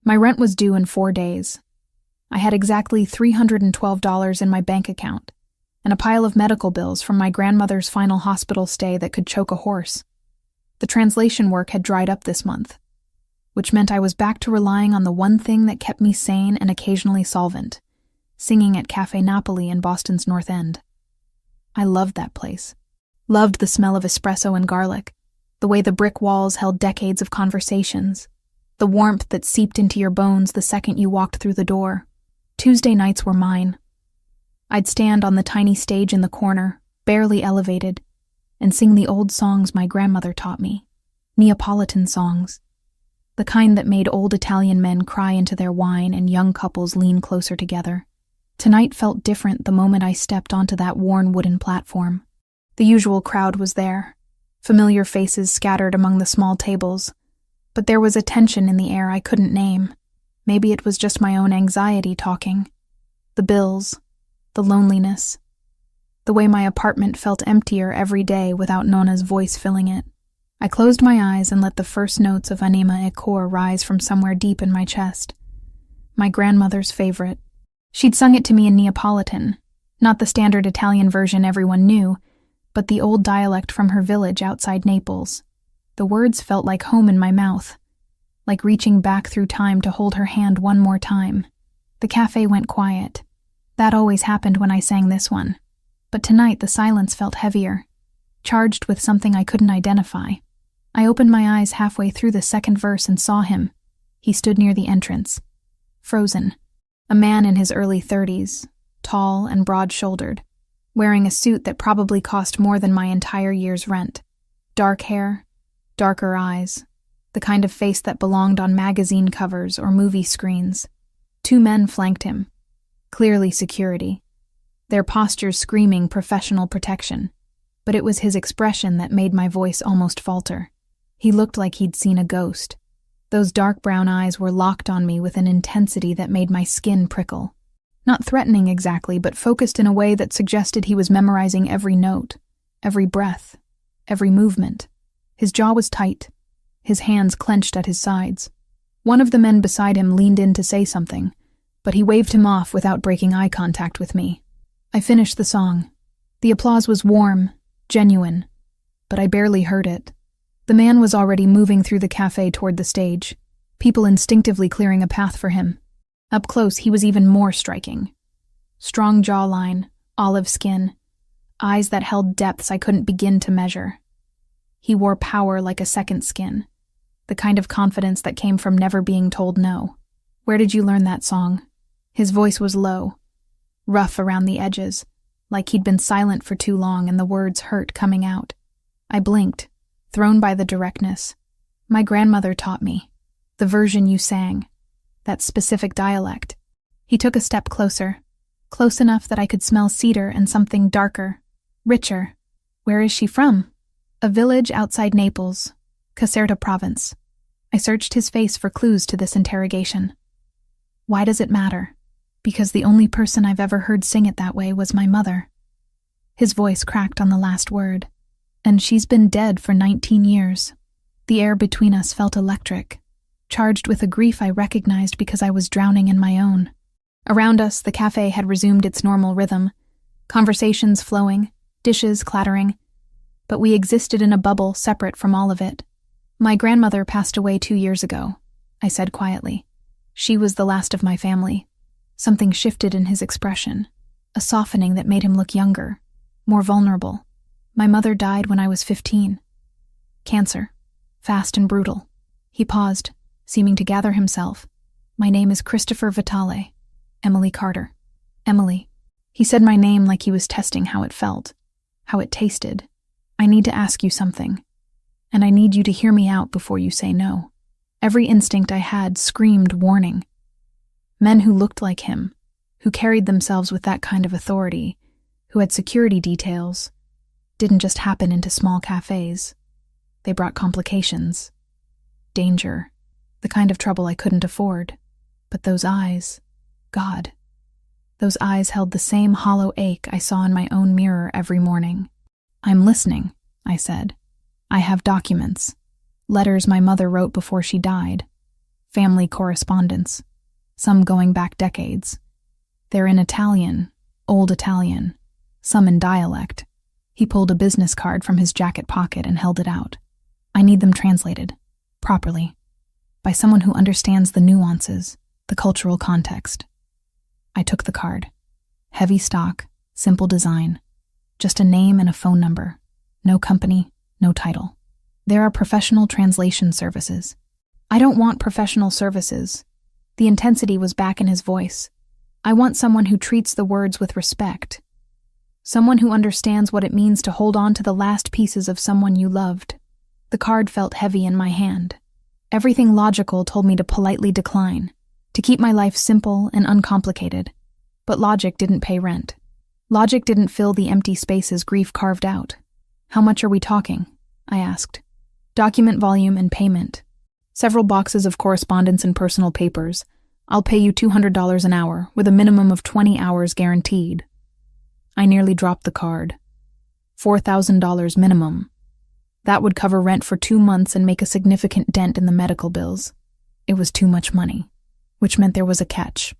My rent was due in 4 days. I had exactly $312 in my bank account, and a pile of medical bills from my grandmother's final hospital stay that could choke a horse. The translation work had dried up this month, which meant I was back to relying on the one thing that kept me sane and occasionally solvent, singing at Cafe Napoli in Boston's North End. I loved that place. Loved the smell of espresso and garlic, the way the brick walls held decades of conversations, the warmth that seeped into your bones the second you walked through the door. Tuesday nights were mine. I'd stand on the tiny stage in the corner, barely elevated, and sing the old songs my grandmother taught me, Neapolitan songs, the kind that made old Italian men cry into their wine and young couples lean closer together. Tonight felt different the moment I stepped onto that worn wooden platform. The usual crowd was there, familiar faces scattered among the small tables, but there was a tension in the air I couldn't name. Maybe it was just my own anxiety talking. The bills, the loneliness, the way my apartment felt emptier every day without Nona's voice filling it. I closed my eyes and let the first notes of Anima e Cor rise from somewhere deep in my chest. My grandmother's favorite. She'd sung it to me in Neapolitan, not the standard Italian version everyone knew, but the old dialect from her village outside Naples. The words felt like home in my mouth, like reaching back through time to hold her hand one more time. The cafe went quiet. That always happened when I sang this one. But tonight the silence felt heavier, charged with something I couldn't identify. I opened my eyes halfway through the second verse and saw him. He stood near the entrance, frozen. A man in his early 30s, tall and broad-shouldered, wearing a suit that probably cost more than my entire year's rent. Dark hair, darker eyes, the kind of face that belonged on magazine covers or movie screens. 2 men flanked him, clearly security, their postures screaming professional protection, but it was his expression that made my voice almost falter. He looked like he'd seen a ghost. Those dark brown eyes were locked on me with an intensity that made my skin prickle. Not threatening exactly, but focused in a way that suggested he was memorizing every note, every breath, every movement. His jaw was tight, his hands clenched at his sides. One of the men beside him leaned in to say something, but he waved him off without breaking eye contact with me. I finished the song. The applause was warm, genuine, but I barely heard it. The man was already moving through the cafe toward the stage, people instinctively clearing a path for him. Up close, he was even more striking. Strong jawline, olive skin, eyes that held depths I couldn't begin to measure. He wore power like a second skin, the kind of confidence that came from never being told no. "Where did you learn that song?" His voice was low, rough around the edges, like he'd been silent for too long and the words hurt coming out. I blinked, thrown by the directness. "My grandmother taught me. The version you sang. That specific dialect." He took a step closer, close enough that I could smell cedar and something darker, richer. "Where is she from?" "A village outside Naples, Caserta province." I searched his face for clues to this interrogation. "Why does it matter?" "Because the only person I've ever heard sing it that way was my mother." His voice cracked on the last word. "And she's been dead for 19 years. The air between us felt electric, charged with a grief I recognized because I was drowning in my own. Around us, the cafe had resumed its normal rhythm, conversations flowing, dishes clattering, but we existed in a bubble separate from all of it. "My grandmother passed away 2 years ago," I said quietly. "She was the last of my family." Something shifted in his expression, a softening that made him look younger, more vulnerable. "My mother died when I was 15. Cancer. Fast and brutal." He paused, seeming to gather himself. "My name is Christopher Vitale. Emily Carter." "Emily." He said my name like he was testing how it felt, how it tasted. "I need to ask you something, and I need you to hear me out before you say no." Every instinct I had screamed warning. Men who looked like him, who carried themselves with that kind of authority, who had security details, didn't just happen into small cafes. They brought complications, danger, the kind of trouble I couldn't afford. But those eyes, God, those eyes held the same hollow ache I saw in my own mirror every morning. "I'm listening," I said. "I have documents, letters my mother wrote before she died, family correspondence, some going back decades. They're in Italian, old Italian, some in dialect. He pulled a business card from his jacket pocket and held it out. I need them translated, properly, by someone who understands the nuances, the cultural context. I took the card. Heavy stock, simple design, just a name and a phone number. No company, no title. There are professional translation services. I don't want professional services. The intensity was back in his voice. I want someone who treats the words with respect. Someone who understands what it means to hold on to the last pieces of someone you loved. The card felt heavy in my hand. Everything logical told me to politely decline, to keep my life simple and uncomplicated. But logic didn't pay rent. Logic didn't fill the empty spaces grief carved out. How much are we talking? I asked. Document volume and payment. Several boxes of correspondence and personal papers. I'll pay you $200 an hour, with a minimum of 20 hours guaranteed. I nearly dropped the card. $4,000 minimum. That would cover rent for 2 months and make a significant dent in the medical bills. It was too much money, which meant there was a catch.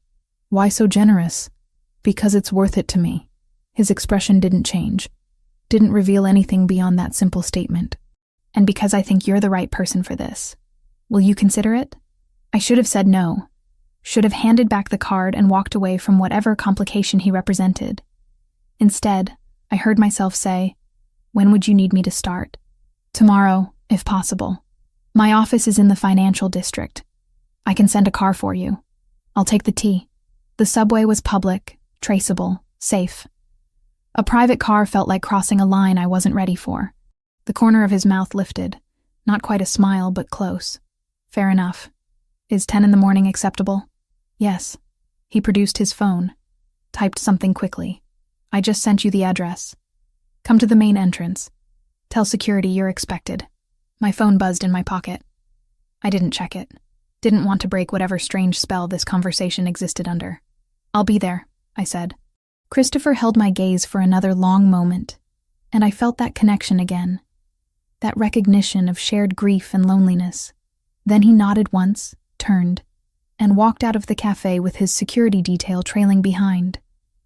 Why so generous? Because it's worth it to me. His expression didn't change, didn't reveal anything beyond that simple statement. And because I think you're the right person for this. Will you consider it? I should have said no. Should have handed back the card and walked away from whatever complication he represented. Instead, I heard myself say, "When would you need me to start?" "Tomorrow, if possible. My office is in the financial district. I can send a car for you. I'll take the T." The subway was public, traceable, safe. A private car felt like crossing a line I wasn't ready for. The corner of his mouth lifted. Not quite a smile, but close. Fair enough. Is 10 in the morning acceptable? Yes. He produced his phone. Typed something quickly. I just sent you the address. Come to the main entrance. Tell security you're expected. My phone buzzed in my pocket. I didn't check it. Didn't want to break whatever strange spell this conversation existed under. I'll be there, I said. Christopher held my gaze for another long moment, and I felt that connection again. That recognition of shared grief and loneliness. Then he nodded once, turned, and walked out of the cafe with his security detail trailing behind.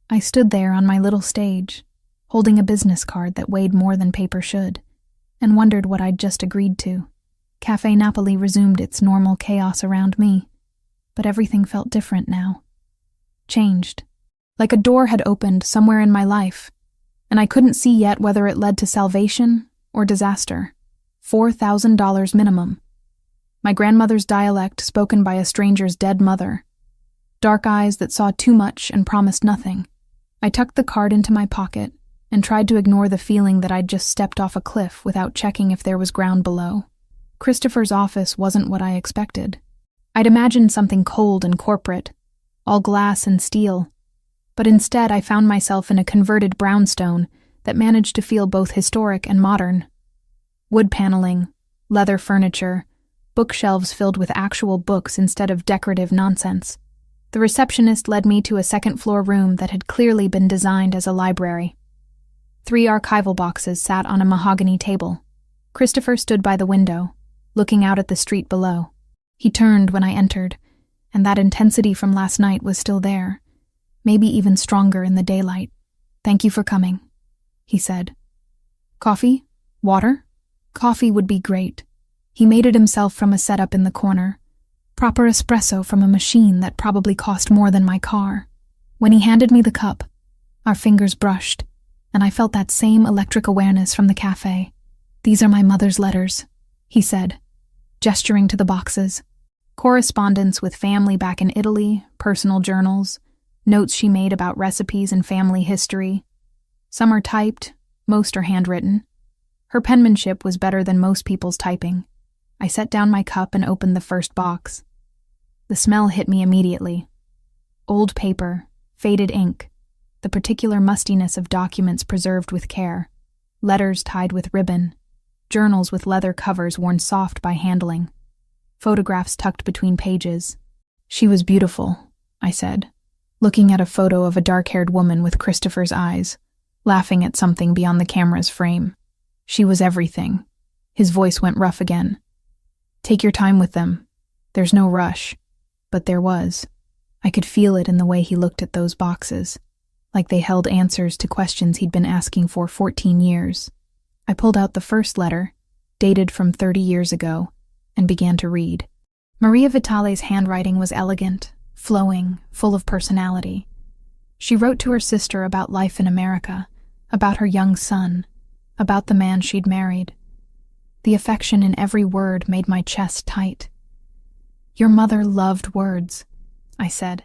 I stood there on my little stage, holding a business card that weighed more than paper should, and wondered what I'd just agreed to. Cafe Napoli resumed its normal chaos around me, but everything felt different now. Changed. Like a door had opened somewhere in my life, and I couldn't see yet whether it led to salvation or disaster. $4,000 minimum. My grandmother's dialect spoken by a stranger's dead mother. Dark eyes that saw too much and promised nothing. I tucked the card into my pocket and tried to ignore the feeling that I'd just stepped off a cliff without checking if there was ground below. Christopher's office wasn't what I expected. I'd imagined something cold and corporate, all glass and steel, but instead I found myself in a converted brownstone that managed to feel both historic and modern. Wood paneling, leather furniture, bookshelves filled with actual books instead of decorative nonsense. The receptionist led me to a second-floor room that had clearly been designed as a library. 3 archival boxes sat on a mahogany table. Christopher stood by the window, looking out at the street below. He turned when I entered, and that intensity from last night was still there, maybe even stronger in the daylight. "Thank you for coming," he said. "Coffee? Water?" Coffee would be great. He made it himself from a setup in the corner. Proper espresso from a machine that probably cost more than my car. When he handed me the cup, our fingers brushed, and I felt that same electric awareness from the cafe. "These are my mother's letters," he said, gesturing to the boxes. Correspondence with family back in Italy, personal journals, notes she made about recipes and family history. Some are typed, most are handwritten. Her penmanship was better than most people's typing. I set down my cup and opened the first box. The smell hit me immediately. Old paper, faded ink, the particular mustiness of documents preserved with care, letters tied with ribbon, journals with leather covers worn soft by handling, photographs tucked between pages. "She was beautiful," I said, looking at a photo of a dark-haired woman with Christopher's eyes, laughing at something beyond the camera's frame. "She was everything." His voice went rough again. "Take your time with them. There's no rush, but there was. I could feel it in the way he looked at those boxes, like they held answers to questions he'd been asking for 14 years. I pulled out the first letter, dated from 30 years ago, and began to read. Maria Vitale's handwriting was elegant, flowing, full of personality. She wrote to her sister about life in America, about her young son, about the man she'd married. The affection in every word made my chest tight. "Your mother loved words," I said.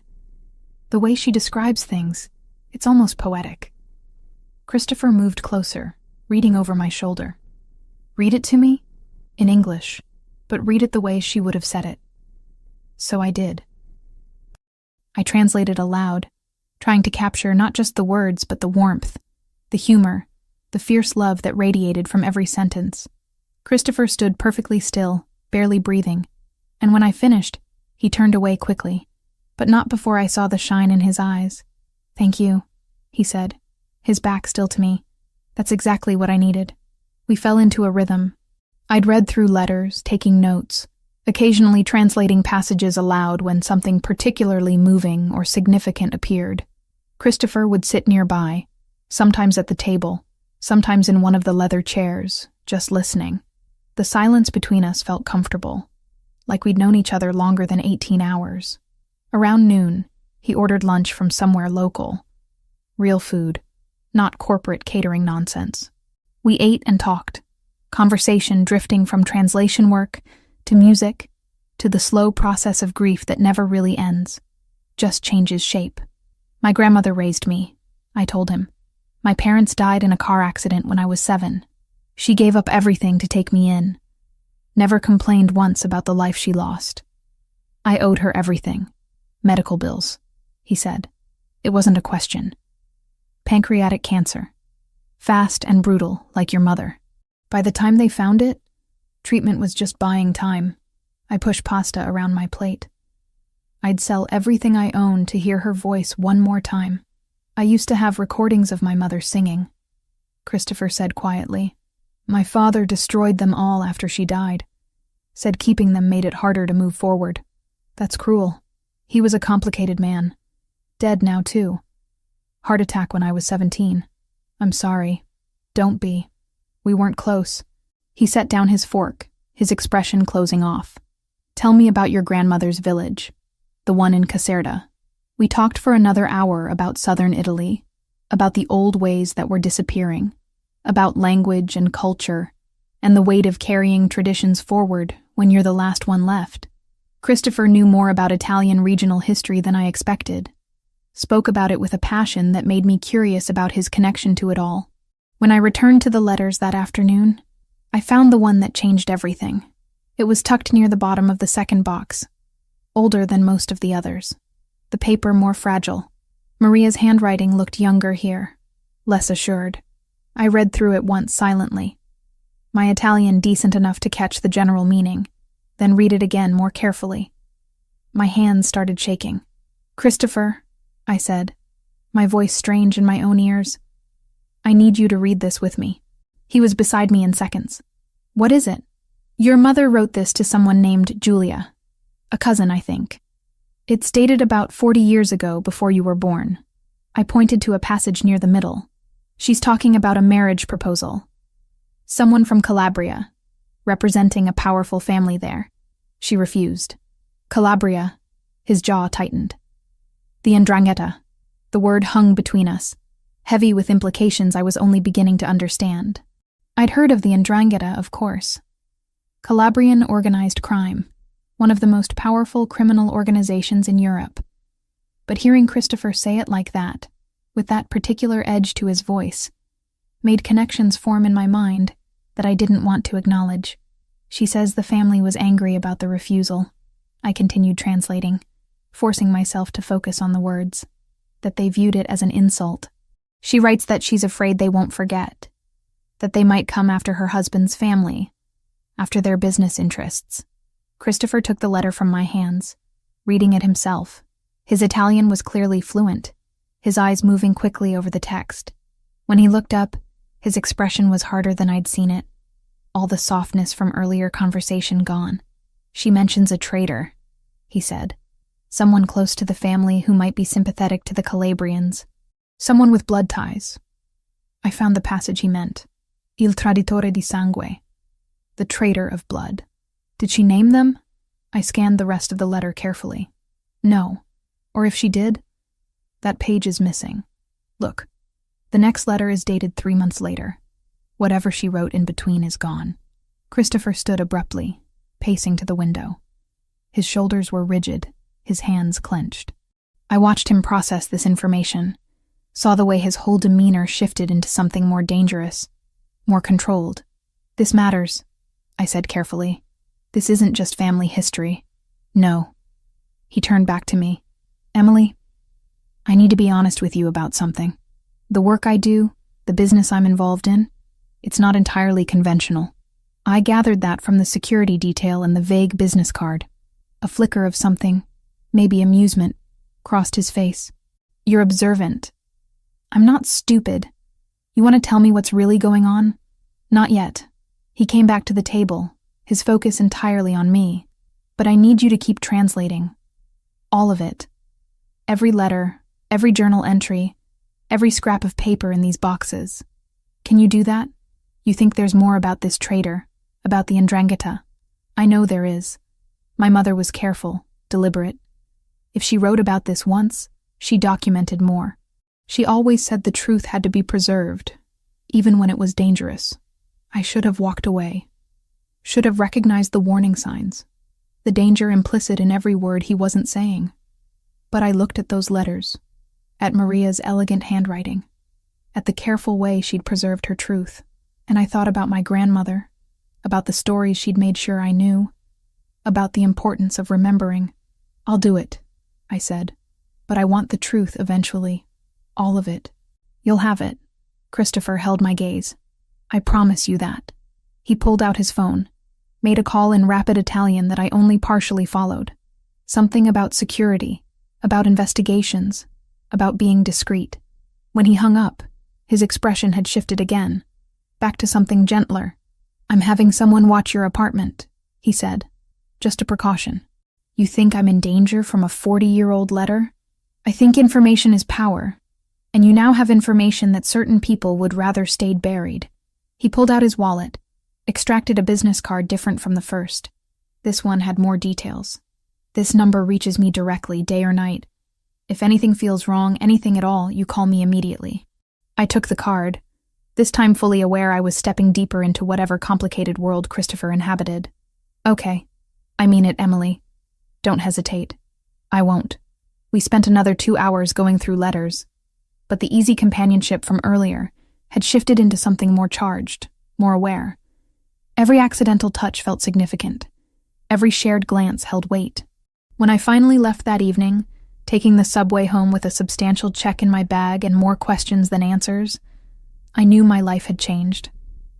"The way she describes things, it's almost poetic." Christopher moved closer, reading over my shoulder. "Read it to me?" "In English, but read it the way she would have said it." So I did. I translated aloud, trying to capture not just the words but the warmth, the humor, the fierce love that radiated from every sentence. Christopher stood perfectly still, barely breathing, and when I finished, he turned away quickly, but not before I saw the shine in his eyes. "Thank you," he said, his back still to me. "That's exactly what I needed." We fell into a rhythm. I'd read through letters, taking notes, occasionally translating passages aloud when something particularly moving or significant appeared. Christopher would sit nearby, sometimes at the table, sometimes in one of the leather chairs, just listening. The silence between us felt comfortable, like we'd known each other longer than 18 hours. Around noon, he ordered lunch from somewhere local. Real food, not corporate catering nonsense. We ate and talked, conversation drifting from translation work to music to the slow process of grief that never really ends, just changes shape. "My grandmother raised me," I told him. "My parents died in a car accident when I was 7. She gave up everything to take me in. Never complained once about the life she lost. I owed her everything. Medical bills," he said. "It wasn't a question. Pancreatic cancer. Fast and brutal, like your mother. By the time they found it, treatment was just buying time." I pushed pasta around my plate. I'd sell everything I owned to hear her voice one more time. "I used to have recordings of my mother singing," Christopher said quietly. "My father destroyed them all after she died. Said keeping them made it harder to move forward. That's cruel. He was a complicated man. Dead now, too. Heart attack when I was 17. I'm sorry. Don't be. We weren't close." He set down his fork, his expression closing off. "Tell me about your grandmother's village, the one in Caserta." We talked for another hour about southern Italy, about the old ways that were disappearing, about language and culture, and the weight of carrying traditions forward when you're the last one left. Christopher knew more about Italian regional history than I expected, spoke about it with a passion that made me curious about his connection to it all. When I returned to the letters that afternoon, I found the one that changed everything. It was tucked near the bottom of the second box, older than most of the others, the paper more fragile. Maria's handwriting looked younger here, less assured. I read through it once silently, my Italian decent enough to catch the general meaning, then read it again more carefully. My hands started shaking. "Christopher," I said, my voice strange in my own ears, "I need you to read this with me." He was beside me in seconds. "What is it?" "Your mother wrote this to someone named Julia. A cousin, I think. It's dated about 40 years ago, before you were born." I pointed to a passage near the middle. "She's talking about a marriage proposal. Someone from Calabria, representing a powerful family there. She refused." "Calabria," his jaw tightened. "The 'ndrangheta." The word hung between us, heavy with implications I was only beginning to understand. I'd heard of the 'ndrangheta, of course. Calabrian organized crime, one of the most powerful criminal organizations in Europe. But hearing Christopher say it like that, with that particular edge to his voice, made connections form in my mind that I didn't want to acknowledge. "She says the family was angry about the refusal," I continued translating, forcing myself to focus on the words, "that they viewed it as an insult. She writes that she's afraid they won't forget, that they might come after her husband's family, after their business interests." Christopher took the letter from my hands, reading it himself. His Italian was clearly fluent, his eyes moving quickly over the text. When he looked up, his expression was harder than I'd seen it, all the softness from earlier conversation gone. "She mentions a traitor," he said. Someone close to the family who might be sympathetic to the Calabrians. Someone with blood ties. I found the passage he meant. Il traditore di sangue. The traitor of blood. Did she name them? I scanned the rest of the letter carefully. No. Or if she did, that page is missing. Look, the next letter is dated 3 months later. Whatever she wrote in between is gone. Christopher stood abruptly, pacing to the window. His shoulders were rigid, his hands clenched. I watched him process this information, saw the way his whole demeanor shifted into something more dangerous, more controlled. This matters, I said carefully. This isn't just family history. No. He turned back to me. Emily, I need to be honest with you about something. The work I do, the business I'm involved in, it's not entirely conventional. I gathered that from the security detail and the vague business card. A flicker of something, maybe amusement, crossed his face. You're observant. I'm not stupid. You want to tell me what's really going on? Not yet. He came back to the table, his focus entirely on me. But I need you to keep translating. All of it. Every letter, every journal entry, every scrap of paper in these boxes. Can you do that? You think there's more about this traitor, about the 'Ndrangheta? I know there is. My mother was careful, deliberate. If she wrote about this once, she documented more. She always said the truth had to be preserved, even when it was dangerous. I should have walked away. Should have recognized the warning signs, the danger implicit in every word he wasn't saying. But I looked at those letters, at Maria's elegant handwriting, at the careful way she'd preserved her truth, and I thought about my grandmother, about the stories she'd made sure I knew, about the importance of remembering. I'll do it, I said, but I want the truth eventually. All of it. You'll have it. Christopher held my gaze. I promise you that. He pulled out his phone, made a call in rapid Italian that I only partially followed. Something about security, about investigations, about being discreet. When he hung up, his expression had shifted again, back to something gentler. I'm having someone watch your apartment, he said. Just a precaution. You think I'm in danger from a 40-year-old letter? I think information is power, and you now have information that certain people would rather stayed buried. He pulled out his wallet, extracted a business card different from the first. This one had more details. This number reaches me directly, day or night. If anything feels wrong, anything at all, you call me immediately. I took the card, this time fully aware I was stepping deeper into whatever complicated world Christopher inhabited. Okay. I mean it, Emily. Don't hesitate. I won't. We spent another 2 hours going through letters, but the easy companionship from earlier had shifted into something more charged, more aware. Every accidental touch felt significant. Every shared glance held weight. When I finally left that evening, taking the subway home with a substantial check in my bag and more questions than answers, I knew my life had changed.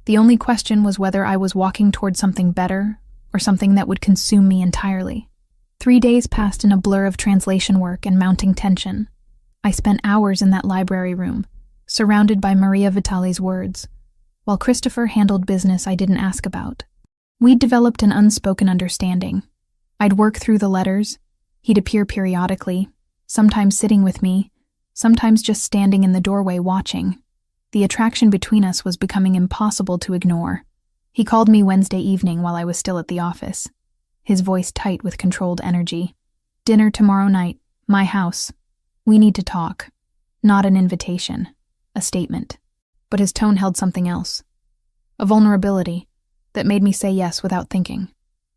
The only question was whether I was walking toward something better or something that would consume me entirely. 3 days passed in a blur of translation work and mounting tension. I spent hours in that library room, surrounded by Maria Vitali's words, while Christopher handled business I didn't ask about. We'd developed an unspoken understanding. I'd work through the letters. He'd appear periodically, sometimes sitting with me, sometimes just standing in the doorway watching. The attraction between us was becoming impossible to ignore. He called me Wednesday evening while I was still at the office, his voice tight with controlled energy. Dinner tomorrow night, my house. We need to talk. Not an invitation, a statement. But his tone held something else. A vulnerability that made me say yes without thinking.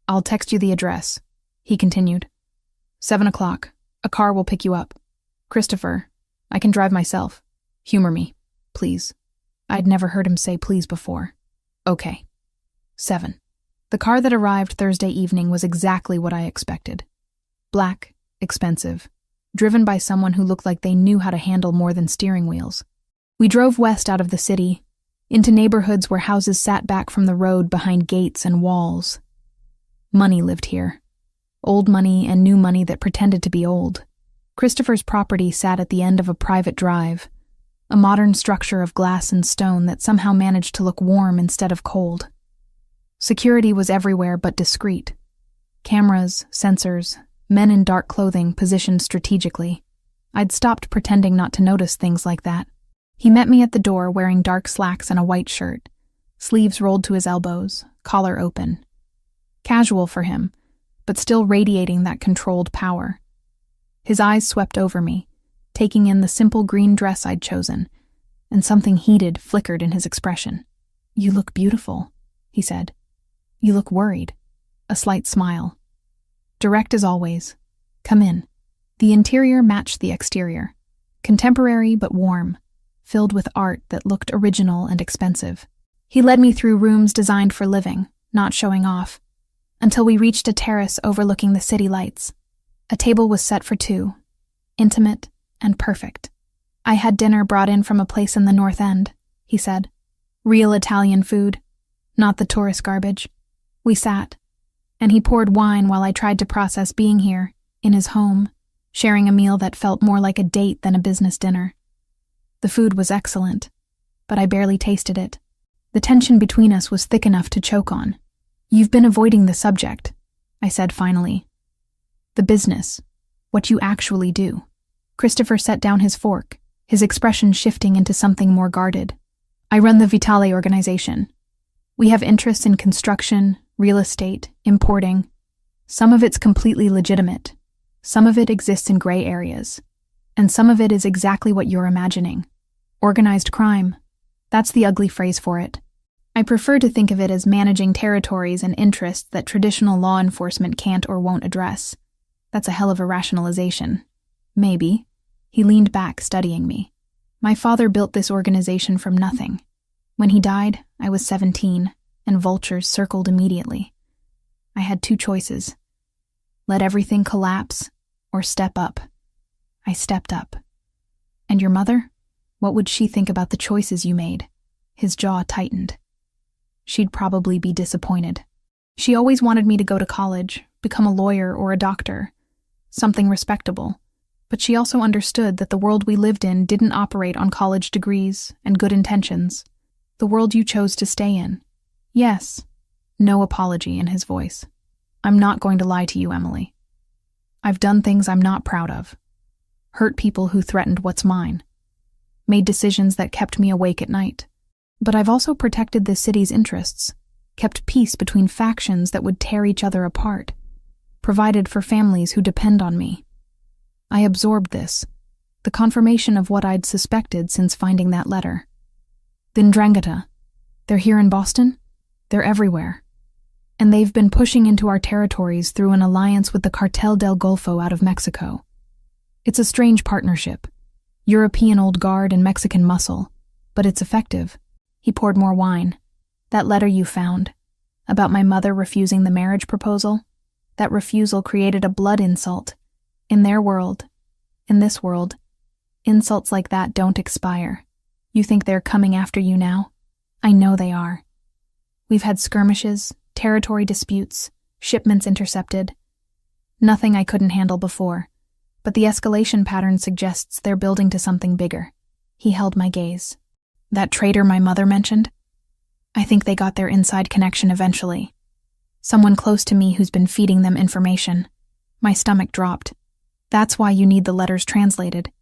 I'll text you the address, he continued. 7 o'clock. A car will pick you up. Christopher, I can drive myself. Humor me, please. I'd never heard him say please before. Okay. 7. The car that arrived Thursday evening was exactly what I expected. Black, expensive, driven by someone who looked like they knew how to handle more than steering wheels. We drove west out of the city, into neighborhoods where houses sat back from the road behind gates and walls. Money lived here. Old money and new money that pretended to be old. Christopher's property sat at the end of a private drive, a modern structure of glass and stone that somehow managed to look warm instead of cold. Security was everywhere but discreet. Cameras, sensors, Men in dark clothing positioned strategically. I'd stopped pretending not to notice things like that. He met me at the door wearing dark slacks and a white shirt, sleeves rolled to his elbows, collar open. Casual for him, but still radiating that controlled power. His eyes swept over me, taking in the simple green dress I'd chosen, and something heated flickered in his expression. "You look beautiful," he said. "You look worried." A slight smile. Direct as always. "Come in." The interior matched the exterior. Contemporary but warm, filled with art that looked original and expensive. He led me through rooms designed for living, not showing off, until we reached a terrace overlooking the city lights. A table was set for two, intimate and perfect. "I had dinner brought in from a place in the North End," he said. "Real Italian food, not the tourist garbage." We sat, and he poured wine while I tried to process being here, in his home, sharing a meal that felt more like a date than a business dinner. The food was excellent, but I barely tasted it. The tension between us was thick enough to choke on. "You've been avoiding the subject," I said finally. "The business, what you actually do." Christopher set down his fork, his expression shifting into something more guarded. "I run the Vitale organization. We have interests in construction, real estate, importing. Some of it's completely legitimate. Some of it exists in gray areas. And some of it is exactly what you're imagining. Organized crime. That's the ugly phrase for it. I prefer to think of it as managing territories and interests that traditional law enforcement can't or won't address. That's a hell of a rationalization. Maybe." He leaned back, studying me. "My father built this organization from nothing. When he died, I was 17, and vultures circled immediately. I had two choices. Let everything collapse, or step up. I stepped up. And your mother? What would she think about the choices you made?" His jaw tightened. "She'd probably be disappointed. She always wanted me to go to college, become a lawyer or a doctor, something respectable. But she also understood that the world we lived in didn't operate on college degrees and good intentions. The world you chose to stay in. Yes." No apology in his voice. "I'm not going to lie to you, Emily. I've done things I'm not proud of. Hurt people who threatened what's mine. Made decisions that kept me awake at night. But I've also protected this city's interests, kept peace between factions that would tear each other apart, provided for families who depend on me. I absorbed this, the confirmation of what I'd suspected since finding that letter. The Ndrangheta, they're here in Boston? They're everywhere. And they've been pushing into our territories through an alliance with the Cartel del Golfo out of Mexico. It's a strange partnership. European old guard and Mexican muscle, but it's effective." He poured more wine. "That letter you found, about my mother refusing the marriage proposal, that refusal created a blood insult. In their world, in this world, insults like that don't expire. You think they're coming after you now? I know they are. We've had skirmishes, territory disputes, shipments intercepted. Nothing I couldn't handle before, but the escalation pattern suggests they're building to something bigger." He held my gaze. "That traitor my mother mentioned? I think they got their inside connection eventually. Someone close to me who's been feeding them information." My stomach dropped. "That's why you need the letters translated.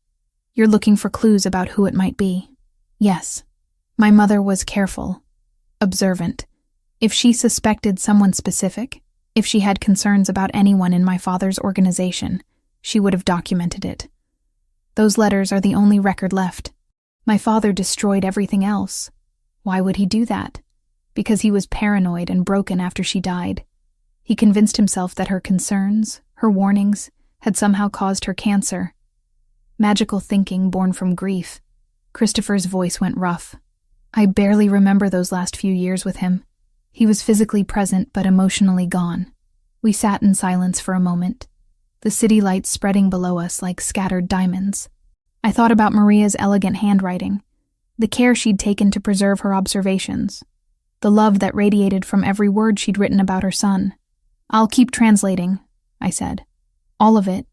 You're looking for clues about who it might be." "Yes." My mother was careful, observant. If she suspected someone specific, if she had concerns about anyone in my father's organization, she would have documented it. Those letters are the only record left. My father destroyed everything else. Why would he do that? Because he was paranoid and broken after she died. He convinced himself that her concerns, her warnings, had somehow caused her cancer. Magical thinking born from grief. Christopher's voice went rough. I barely remember those last few years with him. He was physically present but emotionally gone. We sat in silence for a moment, the city lights spreading below us like scattered diamonds. I thought about Maria's elegant handwriting, the care she'd taken to preserve her observations, the love that radiated from every word she'd written about her son. "I'll keep translating," I said. "All of it,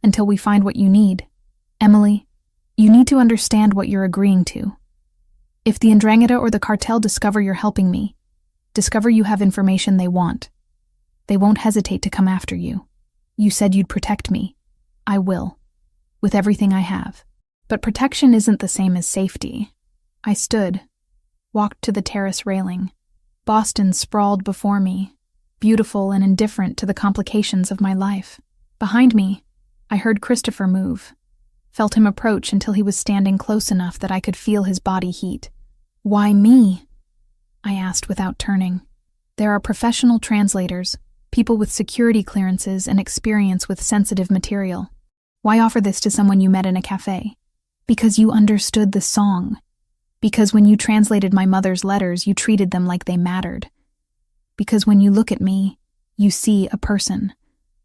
until we find what you need. Emily, you need to understand what you're agreeing to. If the Ndrangheta or the cartel discover you're helping me, discover you have information they want, they won't hesitate to come after you. You said you'd protect me. I will, with everything I have. But protection isn't the same as safety. I stood, walked to the terrace railing. Boston sprawled before me, beautiful and indifferent to the complications of my life. Behind me, I heard Christopher move, felt him approach until he was standing close enough that I could feel his body heat. Why me? I asked without turning. There are professional translators, people with security clearances and experience with sensitive material. Why offer this to someone you met in a cafe? Because you understood the song. Because when you translated my mother's letters, you treated them like they mattered. Because when you look at me, you see a person,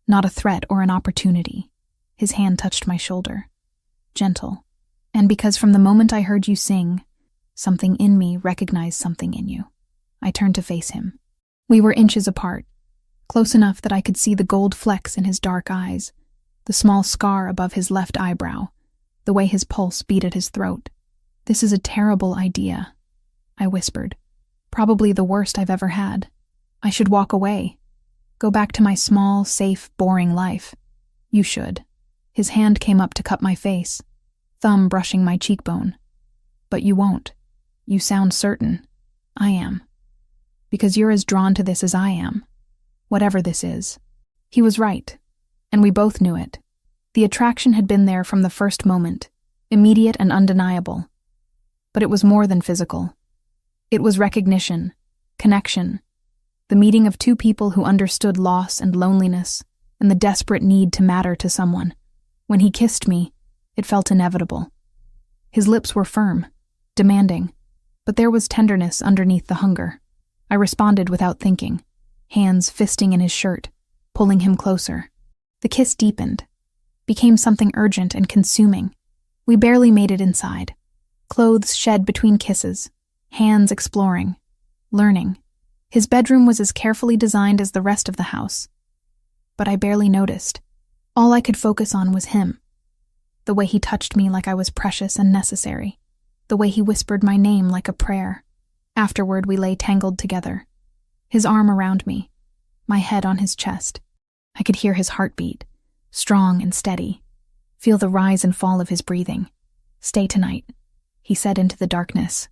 not a threat or an opportunity. His hand touched my shoulder. Gentle. And because from the moment I heard you sing, something in me recognized something in you. I turned to face him. We were inches apart, close enough that I could see the gold flecks in his dark eyes, the small scar above his left eyebrow, the way his pulse beat at his throat. This is a terrible idea, I whispered. Probably the worst I've ever had. I should walk away. Go back to my small, safe, boring life. You should. His hand came up to cup my face, thumb brushing my cheekbone. But you won't. You sound certain. I am. Because you're as drawn to this as I am. Whatever this is. He was right, and we both knew it. The attraction had been there from the first moment, immediate and undeniable. But it was more than physical. It was recognition, connection, the meeting of two people who understood loss and loneliness and the desperate need to matter to someone. When he kissed me, it felt inevitable. His lips were firm, demanding, but there was tenderness underneath the hunger. I responded without thinking, hands fisting in his shirt, pulling him closer. The kiss deepened, became something urgent and consuming. We barely made it inside. Clothes shed between kisses, hands exploring, learning. His bedroom was as carefully designed as the rest of the house. But I barely noticed. All I could focus on was him. The way he touched me like I was precious and necessary. The way he whispered my name like a prayer. Afterward, we lay tangled together. His arm around me, my head on his chest. I could hear his heartbeat, strong and steady. Feel the rise and fall of his breathing. Stay tonight, he said into the darkness.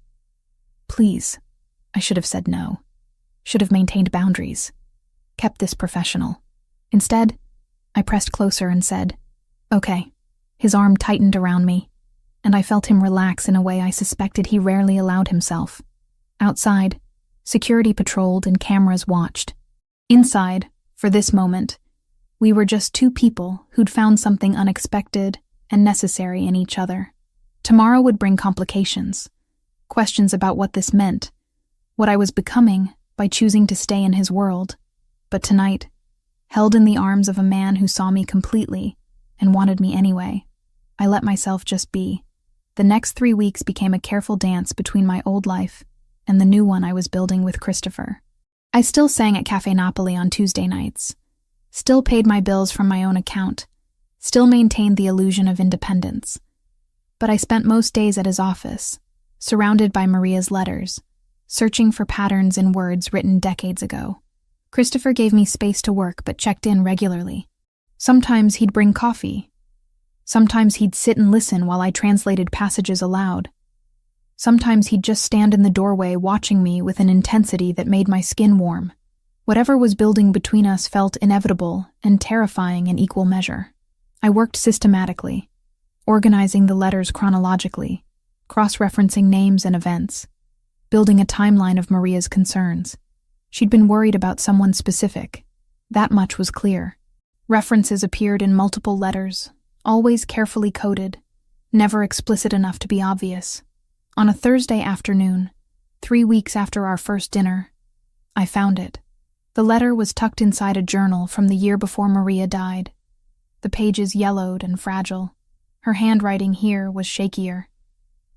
Please. I should have said no. Should have maintained boundaries. Kept this professional. Instead, I pressed closer and said, okay. His arm tightened around me, and I felt him relax in a way I suspected he rarely allowed himself. Outside, security patrolled and cameras watched. Inside, for this moment, we were just two people who'd found something unexpected and necessary in each other. Tomorrow would bring complications, questions about what this meant, what I was becoming by choosing to stay in his world. But tonight, held in the arms of a man who saw me completely and wanted me anyway, I let myself just be. The next 3 weeks became a careful dance between my old life and the new one I was building with Christopher. I still sang at Cafe Napoli on Tuesday nights, still paid my bills from my own account, still maintained the illusion of independence. But I spent most days at his office, surrounded by Maria's letters, searching for patterns in words written decades ago. Christopher gave me space to work but checked in regularly. Sometimes he'd bring coffee. Sometimes he'd sit and listen while I translated passages aloud. Sometimes he'd just stand in the doorway watching me with an intensity that made my skin warm. Whatever was building between us felt inevitable and terrifying in equal measure. I worked systematically, organizing the letters chronologically, cross-referencing names and events, building a timeline of Maria's concerns. She'd been worried about someone specific. That much was clear. References appeared in multiple letters, always carefully coded, never explicit enough to be obvious. On a Thursday afternoon, 3 weeks after our first dinner, I found it. The letter was tucked inside a journal from the year before Maria died. The pages yellowed and fragile. Her handwriting here was shakier,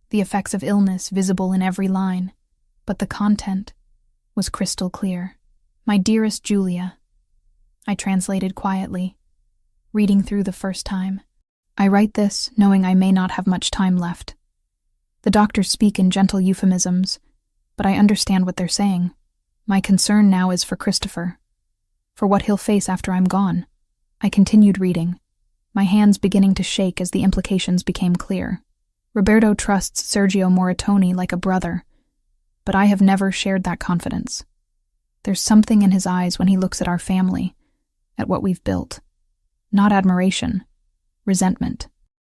the effects of illness visible in every line, but the content was crystal clear. My dearest Julia, I translated quietly, reading through the first time. I write this knowing I may not have much time left. The doctors speak in gentle euphemisms, but I understand what they're saying. My concern now is for Christopher, for what he'll face after I'm gone. I continued reading, my hands beginning to shake as the implications became clear. Roberto trusts Sergio Moratoni like a brother, but I have never shared that confidence. There's something in his eyes when he looks at our family, at what we've built. Not admiration, resentment.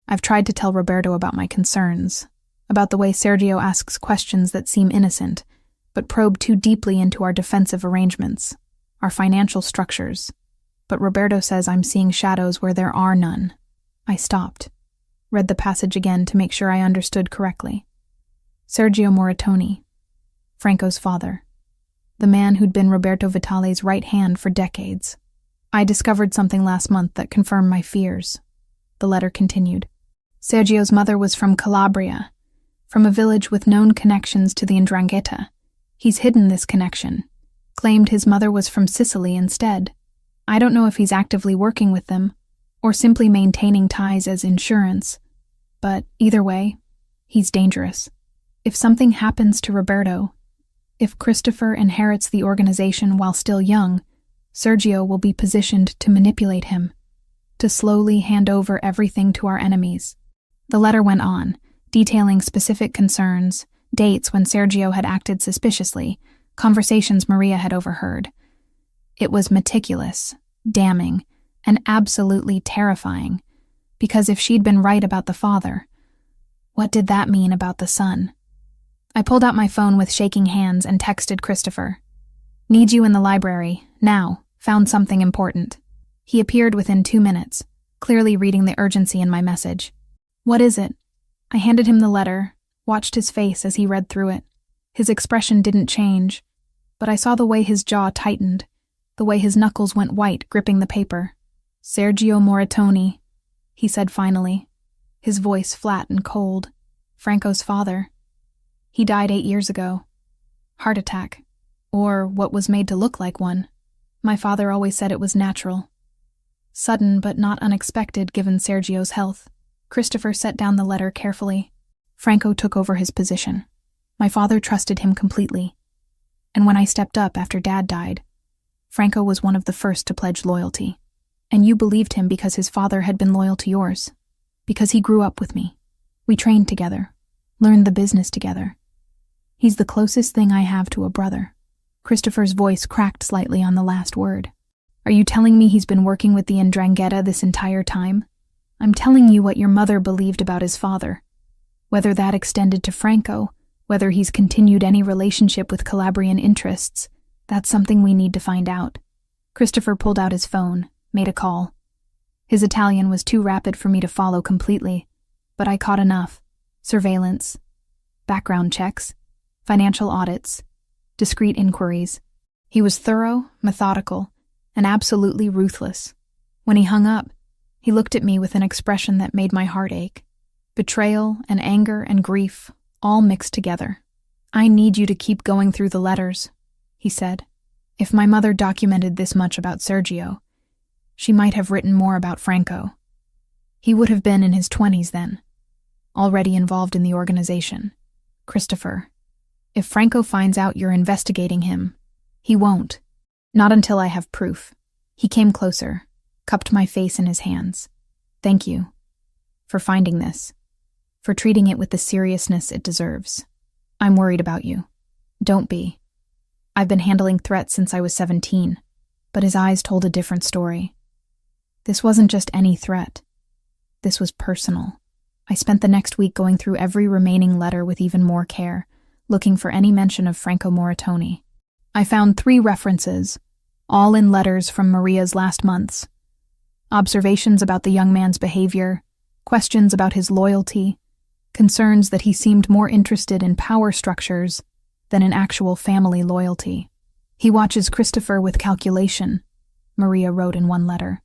I've tried to tell Roberto about my concerns, about the way Sergio asks questions that seem innocent, but probe too deeply into our defensive arrangements, our financial structures. But Roberto says I'm seeing shadows where there are none. I stopped, read the passage again to make sure I understood correctly. Sergio Moratoni, Franco's father, the man who'd been Roberto Vitale's right hand for decades. I discovered something last month that confirmed my fears. The letter continued. Sergio's mother was from Calabria, from a village with known connections to the 'Ndrangheta. He's hidden this connection, claimed his mother was from Sicily instead. I don't know if he's actively working with them, or simply maintaining ties as insurance, but either way, he's dangerous. If something happens to Roberto, if Christopher inherits the organization while still young, Sergio will be positioned to manipulate him, to slowly hand over everything to our enemies. The letter went on, detailing specific concerns, dates when Sergio had acted suspiciously, conversations Maria had overheard. It was meticulous, damning, and absolutely terrifying, because if she'd been right about the father, what did that mean about the son? I pulled out my phone with shaking hands and texted Christopher. Need you in the library, now, found something important. He appeared within 2 minutes, clearly reading the urgency in my message. What is it? I handed him the letter, watched his face as he read through it. His expression didn't change, but I saw the way his jaw tightened, the way his knuckles went white gripping the paper. Sergio Moratoni, he said finally, his voice flat and cold. Franco's father. He died 8 years ago. Heart attack. Or what was made to look like one. My father always said it was natural. Sudden but not unexpected given Sergio's health. Christopher set down the letter carefully. Franco took over his position. My father trusted him completely. And when I stepped up after Dad died, Franco was one of the first to pledge loyalty. And you believed him because his father had been loyal to yours. Because he grew up with me. We trained together, learned the business together. He's the closest thing I have to a brother. Christopher's voice cracked slightly on the last word. Are you telling me he's been working with the 'Ndrangheta this entire time? I'm telling you what your mother believed about his father. Whether that extended to Franco, whether he's continued any relationship with Calabrian interests, that's something we need to find out. Christopher pulled out his phone, made a call. His Italian was too rapid for me to follow completely, but I caught enough. Surveillance, background checks, financial audits, discreet inquiries. He was thorough, methodical, and absolutely ruthless. When he hung up, he looked at me with an expression that made my heart ache. Betrayal and anger and grief, all mixed together. I need you to keep going through the letters, he said. If my mother documented this much about Sergio, she might have written more about Franco. He would have been in his 20s then, already involved in the organization. Christopher, if Franco finds out you're investigating him, he won't. Not until I have proof. He came closer, cupped my face in his hands. Thank you. For finding this. For treating it with the seriousness it deserves. I'm worried about you. Don't be. I've been handling threats since I was 17, but his eyes told a different story. This wasn't just any threat. This was personal. I spent the next week going through every remaining letter with even more care, looking for any mention of Franco Moratoni. I found 3 references, all in letters from Maria's last months. Observations about the young man's behavior, questions about his loyalty, concerns that he seemed more interested in power structures than in actual family loyalty. He watches Christopher with calculation, Maria wrote in one letter.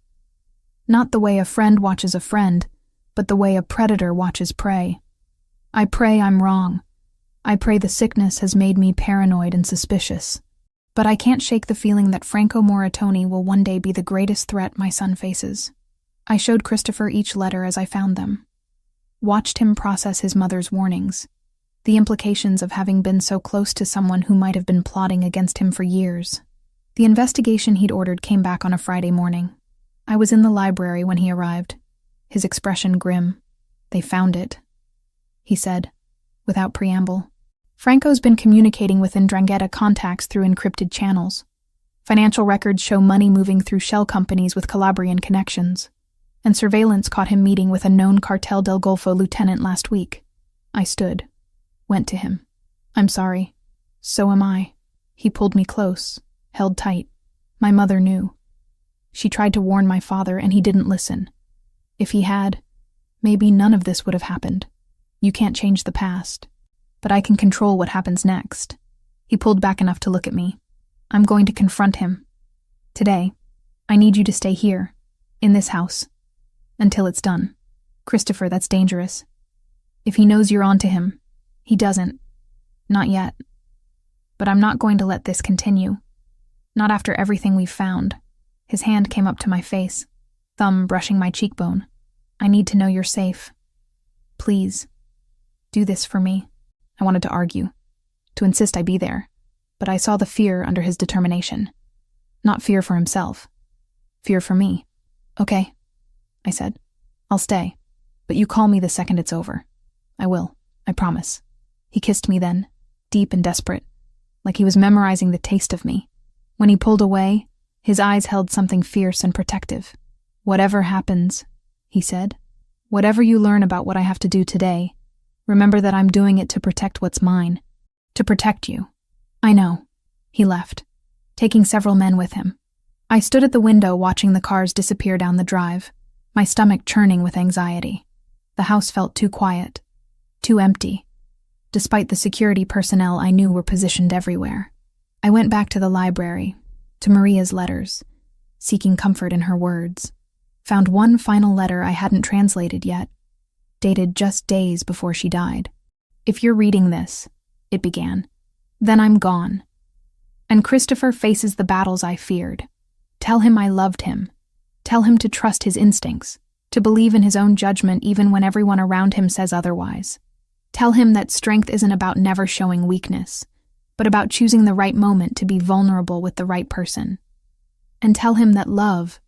Not the way a friend watches a friend, but the way a predator watches prey. I pray I'm wrong. I pray the sickness has made me paranoid and suspicious. But I can't shake the feeling that Franco Moratoni will one day be the greatest threat my son faces. I showed Christopher each letter as I found them. Watched him process his mother's warnings, the implications of having been so close to someone who might have been plotting against him for years. The investigation he'd ordered came back on a Friday morning. I was in the library when he arrived, his expression grim. "They found it," he said, without preamble. "Franco's been communicating with 'Ndrangheta contacts through encrypted channels. Financial records show money moving through shell companies with Calabrian connections, and surveillance caught him meeting with a known Cartel del Golfo lieutenant last week." I stood, went to him. "I'm sorry. So am I." He pulled me close, held tight. "My mother knew. She tried to warn my father, and he didn't listen. If he had, maybe none of this would have happened. You can't change the past, but I can control what happens next." He pulled back enough to look at me. "I'm going to confront him. Today, I need you to stay here, in this house, until it's done. Christopher, that's dangerous. If he knows you're onto him, he doesn't. Not yet. But I'm not going to let this continue. Not after everything we've found." His hand came up to my face, thumb brushing my cheekbone. "I need to know you're safe. Please, do this for me." I wanted to argue, to insist I be there, but I saw the fear under his determination. Not fear for himself, fear for me. "Okay," I said. "I'll stay, but you call me the second it's over." "I will, I promise." He kissed me then, deep and desperate, like he was memorizing the taste of me. When he pulled away, his eyes held something fierce and protective. "Whatever happens," he said, "whatever you learn about what I have to do today, remember that I'm doing it to protect what's mine, to protect you." "I know." He left, taking several men with him. I stood at the window watching the cars disappear down the drive, my stomach churning with anxiety. The house felt too quiet, too empty, despite the security personnel I knew were positioned everywhere. I went back to the library, to Maria's letters, seeking comfort in her words. Found one final letter I hadn't translated yet, dated just days before she died. "If you're reading this," it began, "then I'm gone. And Christopher faces the battles I feared. Tell him I loved him. Tell him to trust his instincts, to believe in his own judgment even when everyone around him says otherwise. Tell him that strength isn't about never showing weakness, but about choosing the right moment to be vulnerable with the right person. And tell him that love,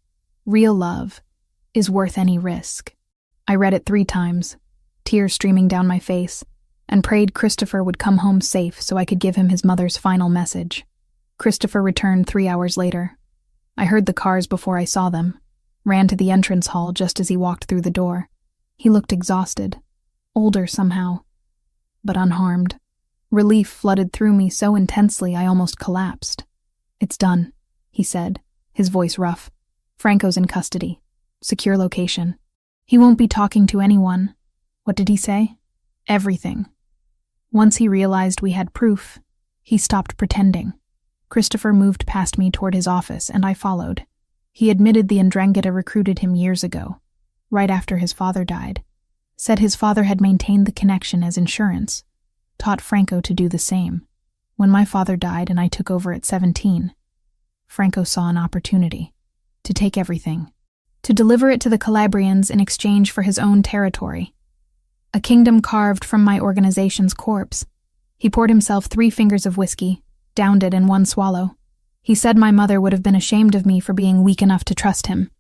real love, is worth any risk." I read it 3 times, tears streaming down my face, and prayed Christopher would come home safe so I could give him his mother's final message. Christopher returned 3 hours later. I heard the cars before I saw them, ran to the entrance hall just as he walked through the door. He looked exhausted, older somehow, but unharmed. Relief flooded through me so intensely I almost collapsed. "It's done," he said, his voice rough. "Franco's in custody. Secure location. He won't be talking to anyone." What did he say? Everything. Once he realized we had proof, he stopped pretending. Christopher moved past me toward his office, and I followed. He admitted the 'Ndrangheta recruited him years ago, right after his father died. Said his father had maintained the connection as insurance. Taught Franco to do the same. When my father died and I took over at 17, Franco saw an opportunity to take everything, to deliver it to the Calabrians in exchange for his own territory. A kingdom carved from my organization's corpse. He poured himself 3 fingers of whiskey, downed it in one swallow. He said my mother would have been ashamed of me for being weak enough to trust him.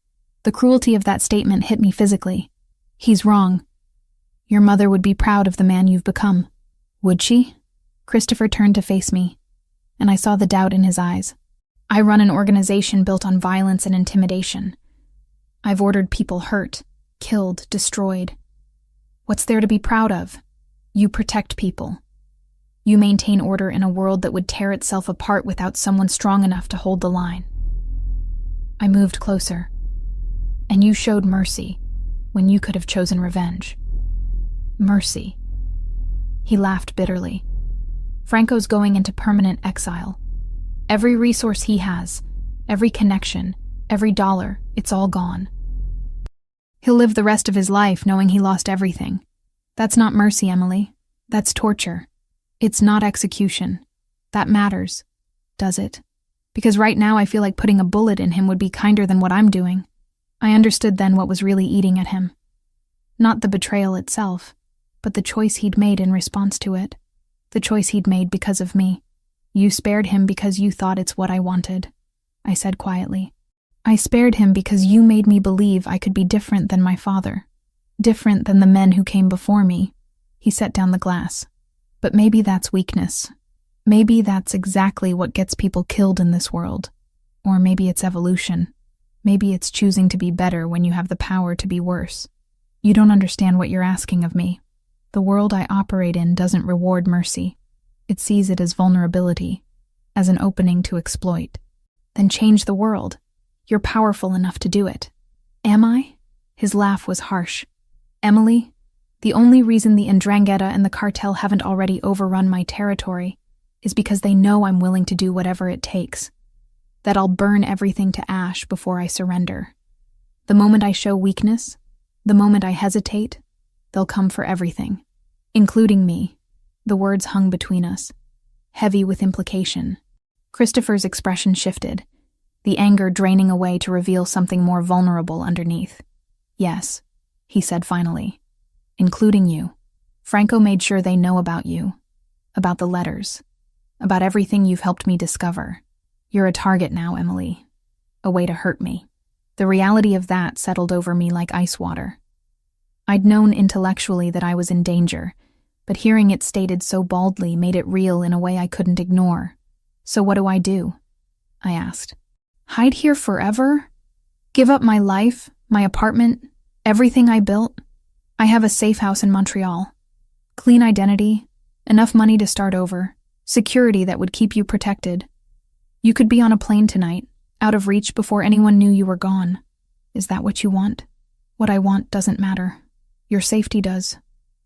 The cruelty of that statement hit me physically. He's wrong. Your mother would be proud of the man you've become. Would she? Christopher turned to face me, and I saw the doubt in his eyes. I run an organization built on violence and intimidation. I've ordered people hurt, killed, destroyed. What's there to be proud of? You protect people. You maintain order in a world that would tear itself apart without someone strong enough to hold the line. I moved closer, and you showed mercy when you could have chosen revenge. Mercy. He laughed bitterly. Franco's going into permanent exile. Every resource he has, every connection, every dollar, it's all gone. He'll live the rest of his life knowing he lost everything. That's not mercy, Emily. That's torture. It's not execution. That matters, does it? Because right now I feel like putting a bullet in him would be kinder than what I'm doing. I understood then what was really eating at him. Not the betrayal itself, but the choice he'd made in response to it. The choice he'd made because of me. You spared him because you thought it's what I wanted, I said quietly. I spared him because you made me believe I could be different than my father, different than the men who came before me. He set down the glass. But maybe that's weakness. Maybe that's exactly what gets people killed in this world. Or maybe it's evolution. Maybe it's choosing to be better when you have the power to be worse. You don't understand what you're asking of me. The world I operate in doesn't reward mercy. It sees it as vulnerability, as an opening to exploit. Then change the world. You're powerful enough to do it. Am I? His laugh was harsh. Emily, the only reason the Ndrangheta and the cartel haven't already overrun my territory is because they know I'm willing to do whatever it takes. That I'll burn everything to ash before I surrender. The moment I show weakness, the moment I hesitate, they'll come for everything, including me. The words hung between us, heavy with implication. Christopher's expression shifted, the anger draining away to reveal something more vulnerable underneath. Yes, he said finally, including you. Franco made sure they know about you, about the letters, about everything you've helped me discover. You're a target now, Emily. A way to hurt me. The reality of that settled over me like ice water. I'd known intellectually that I was in danger, but hearing it stated so baldly made it real in a way I couldn't ignore. So what do? I asked. Hide here forever? Give up my life, my apartment, everything I built? I have a safe house in Montreal. Clean identity, enough money to start over, security that would keep you protected. You could be on a plane tonight, out of reach before anyone knew you were gone. Is that what you want? What I want doesn't matter. Your safety does.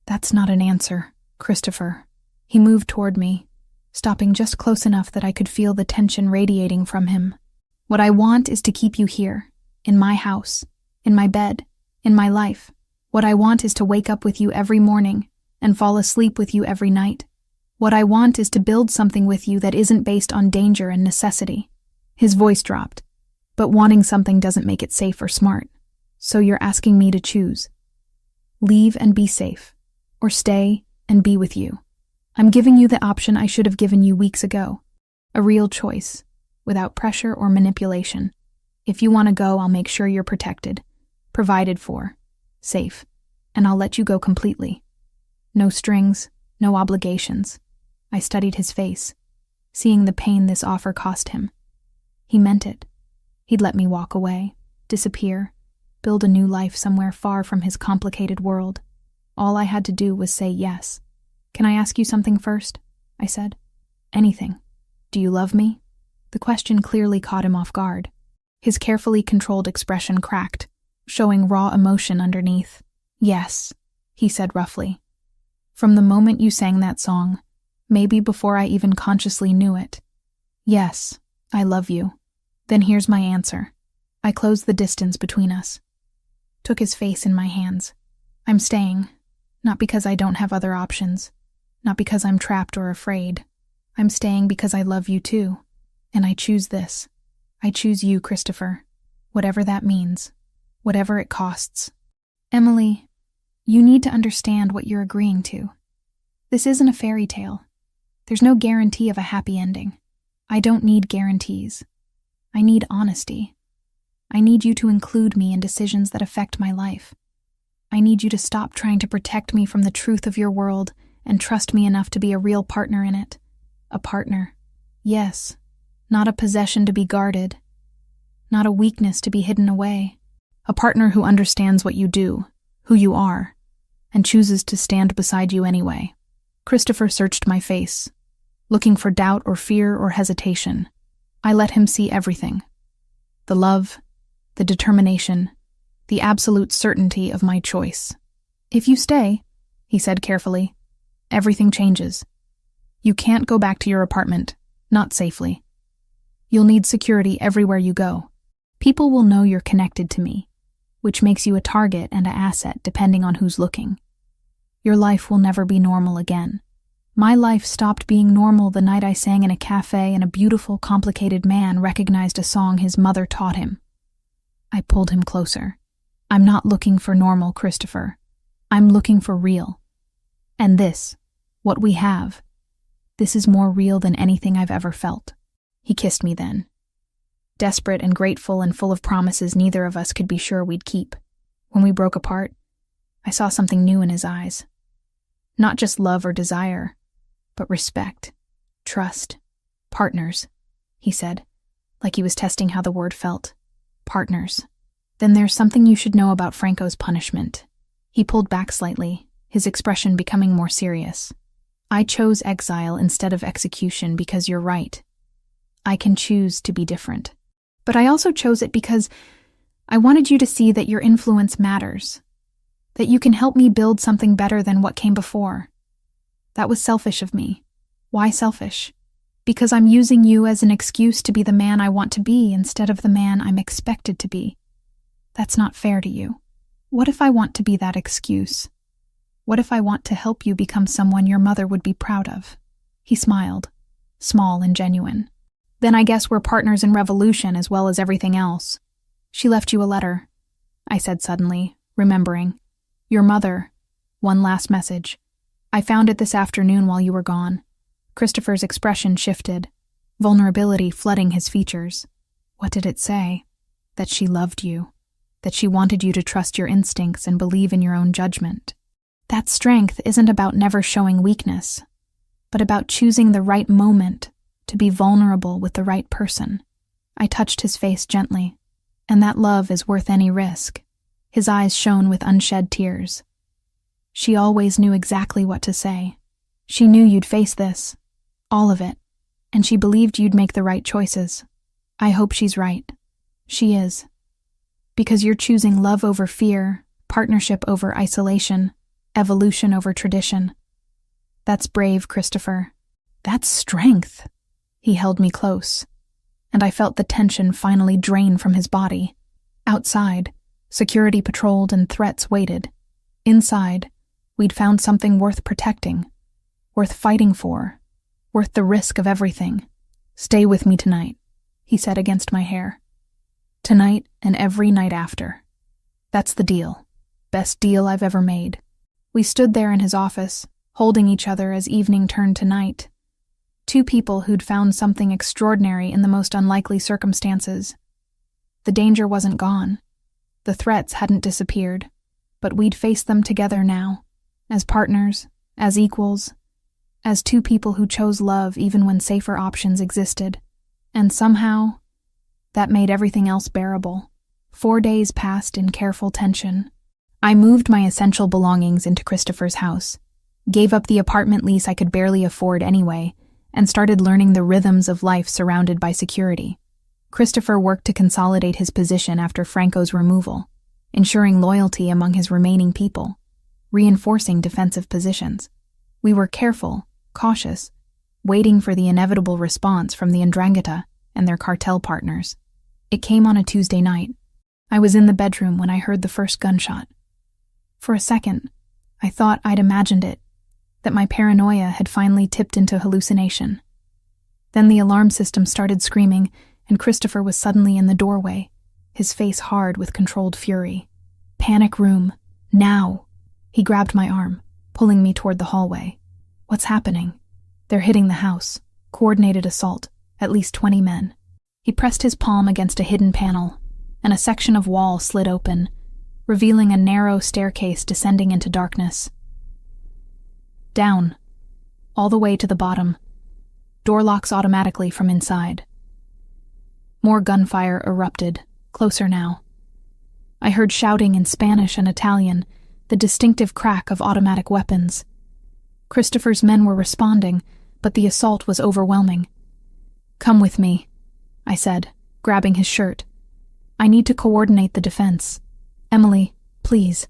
That's not an answer, Christopher. He moved toward me, stopping just close enough that I could feel the tension radiating from him. What I want is to keep you here, in my house, in my bed, in my life. What I want is to wake up with you every morning and fall asleep with you every night. What I want is to build something with you that isn't based on danger and necessity. His voice dropped. But wanting something doesn't make it safe or smart. So you're asking me to choose. Leave and be safe, or stay and be with you. I'm giving you the option I should have given you weeks ago. A real choice, without pressure or manipulation. If you want to go, I'll make sure you're protected, provided for, safe, and I'll let you go completely. No strings, no obligations. I studied his face, seeing the pain this offer cost him. He meant it. He'd let me walk away, disappear, build a new life somewhere far from his complicated world. All I had to do was say yes. Can I ask you something first? I said. Anything. Do you love me? The question clearly caught him off guard. His carefully controlled expression cracked, showing raw emotion underneath. Yes, he said roughly. From the moment you sang that song, maybe before I even consciously knew it. Yes, I love you. Then here's my answer. I closed the distance between us. Took his face in my hands. I'm staying, not because I don't have other options, not because I'm trapped or afraid. I'm staying because I love you too. And I choose this. I choose you, Christopher. Whatever that means. Whatever it costs. Emily, you need to understand what you're agreeing to. This isn't a fairy tale. There's no guarantee of a happy ending. I don't need guarantees. I need honesty. I need you to include me in decisions that affect my life. I need you to stop trying to protect me from the truth of your world and trust me enough to be a real partner in it. A partner. Yes, not a possession to be guarded. Not a weakness to be hidden away. A partner who understands what you do, who you are, and chooses to stand beside you anyway. Christopher searched my face, looking for doubt or fear or hesitation. I let him see everything. The love, the determination, the absolute certainty of my choice. If you stay, he said carefully, everything changes. You can't go back to your apartment, not safely. You'll need security everywhere you go. People will know you're connected to me, which makes you a target and an asset depending on who's looking. Your life will never be normal again. My life stopped being normal the night I sang in a cafe and a beautiful, complicated man recognized a song his mother taught him. I pulled him closer. I'm not looking for normal, Christopher. I'm looking for real. And this, what we have, this is more real than anything I've ever felt. He kissed me then. desperate and grateful and full of promises neither of us could be sure we'd keep. When we broke apart, I saw something new in his eyes. Not just love or desire, but respect, trust, partners, he said, like he was testing how the word felt. Partners. Then there's something you should know about Franco's punishment. He pulled back slightly, his expression becoming more serious. I chose exile instead of execution because you're right. I can choose to be different. But I also chose it because I wanted you to see that your influence matters, that you can help me build something better than what came before. That was selfish of me. Why selfish? Because I'm using you as an excuse to be the man I want to be instead of the man I'm expected to be. That's not fair to you. What if I want to be that excuse? What if I want to help you become someone your mother would be proud of? He smiled, small and genuine. Then I guess we're partners in revolution as well as everything else. She left you a letter, I said suddenly, remembering. Your mother. One last message. I found it this afternoon while you were gone. Christopher's expression shifted, vulnerability flooding his features. What did it say? That she loved you. That she wanted you to trust your instincts and believe in your own judgment. That strength isn't about never showing weakness, but about choosing the right moment to be vulnerable with the right person. I touched his face gently, and that love is worth any risk. His eyes shone with unshed tears. She always knew exactly what to say. She knew you'd face this, all of it, and she believed you'd make the right choices. I hope she's right. She is. Because you're choosing love over fear, partnership over isolation, evolution over tradition. That's brave, Christopher. That's strength. He held me close, and I felt the tension finally drain from his body. Outside, security patrolled and threats waited. Inside, we'd found something worth protecting, worth fighting for, worth the risk of everything. Stay with me tonight, he said against my hair. Tonight and every night after. That's the deal. Best deal I've ever made. We stood there in his office, holding each other as evening turned to night. Two people who'd found something extraordinary in the most unlikely circumstances. The danger wasn't gone. The threats hadn't disappeared, but we'd face them together now, as partners, as equals, as two people who chose love even when safer options existed. And somehow, that made everything else bearable. 4 days passed in careful tension. I moved my essential belongings into Christopher's house, gave up the apartment lease I could barely afford anyway, and started learning the rhythms of life surrounded by security. Christopher worked to consolidate his position after Franco's removal, ensuring loyalty among his remaining people, reinforcing defensive positions. We were careful, cautious, waiting for the inevitable response from the Ndrangheta and their cartel partners. It came on a Tuesday night. I was in the bedroom when I heard the first gunshot. For a second, I thought I'd imagined it, that my paranoia had finally tipped into hallucination. Then the alarm system started screaming, and Christopher was suddenly in the doorway, his face hard with controlled fury. Panic room, now! He grabbed my arm, pulling me toward the hallway. What's happening? They're hitting the house. Coordinated assault, at least 20 men. He pressed his palm against a hidden panel, and a section of wall slid open, revealing a narrow staircase descending into darkness. Down, all the way to the bottom. Door locks automatically from inside. More gunfire erupted, closer now. I heard shouting in Spanish and Italian, the distinctive crack of automatic weapons. Christopher's men were responding, but the assault was overwhelming. Come with me, I said, grabbing his shirt. I need to coordinate the defense. Emily, please.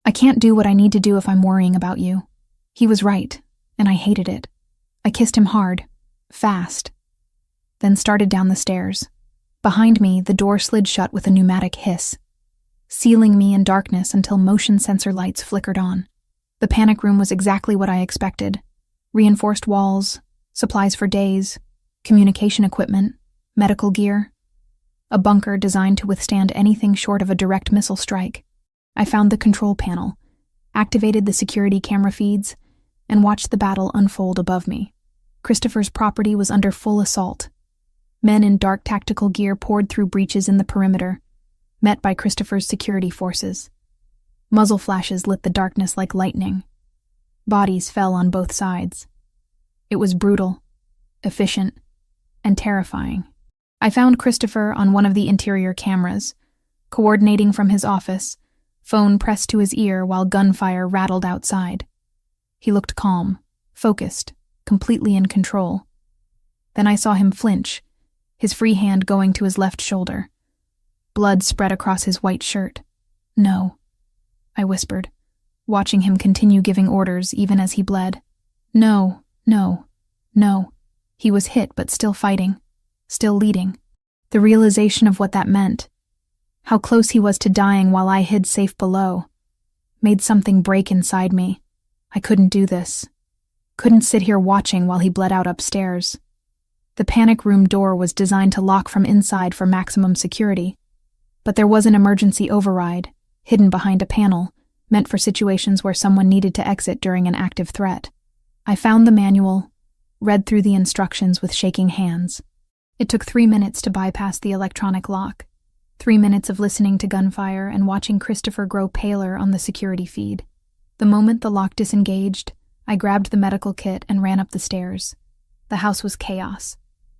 I can't do what I need to do if I'm worrying about you. He was right, and I hated it. I kissed him hard, fast, then started down the stairs. Behind me, the door slid shut with a pneumatic hiss, sealing me in darkness until motion sensor lights flickered on. The panic room was exactly what I expected. Reinforced walls, supplies for days, communication equipment, medical gear. A bunker designed to withstand anything short of a direct missile strike. I found the control panel, activated the security camera feeds, and watched the battle unfold above me. Christopher's property was under full assault. Men in dark tactical gear poured through breaches in the perimeter, met by Christopher's security forces. Muzzle flashes lit the darkness like lightning. Bodies fell on both sides. It was brutal, efficient, and terrifying. I found Christopher on one of the interior cameras, coordinating from his office, phone pressed to his ear while gunfire rattled outside. He looked calm, focused, completely in control. Then I saw him flinch, his free hand going to his left shoulder. Blood spread across his white shirt. "No," I whispered, watching him continue giving orders even as he bled. "No, no, no." He was hit but still fighting, still leading. The realization of what that meant, how close he was to dying while I hid safe below, made something break inside me. I couldn't do this. Couldn't sit here watching while he bled out upstairs. The panic room door was designed to lock from inside for maximum security, but there was an emergency override, hidden behind a panel, meant for situations where someone needed to exit during an active threat. I found the manual, read through the instructions with shaking hands. It took 3 minutes to bypass the electronic lock, 3 minutes of listening to gunfire and watching Christopher grow paler on the security feed. The moment the lock disengaged, I grabbed the medical kit and ran up the stairs. The house was chaos.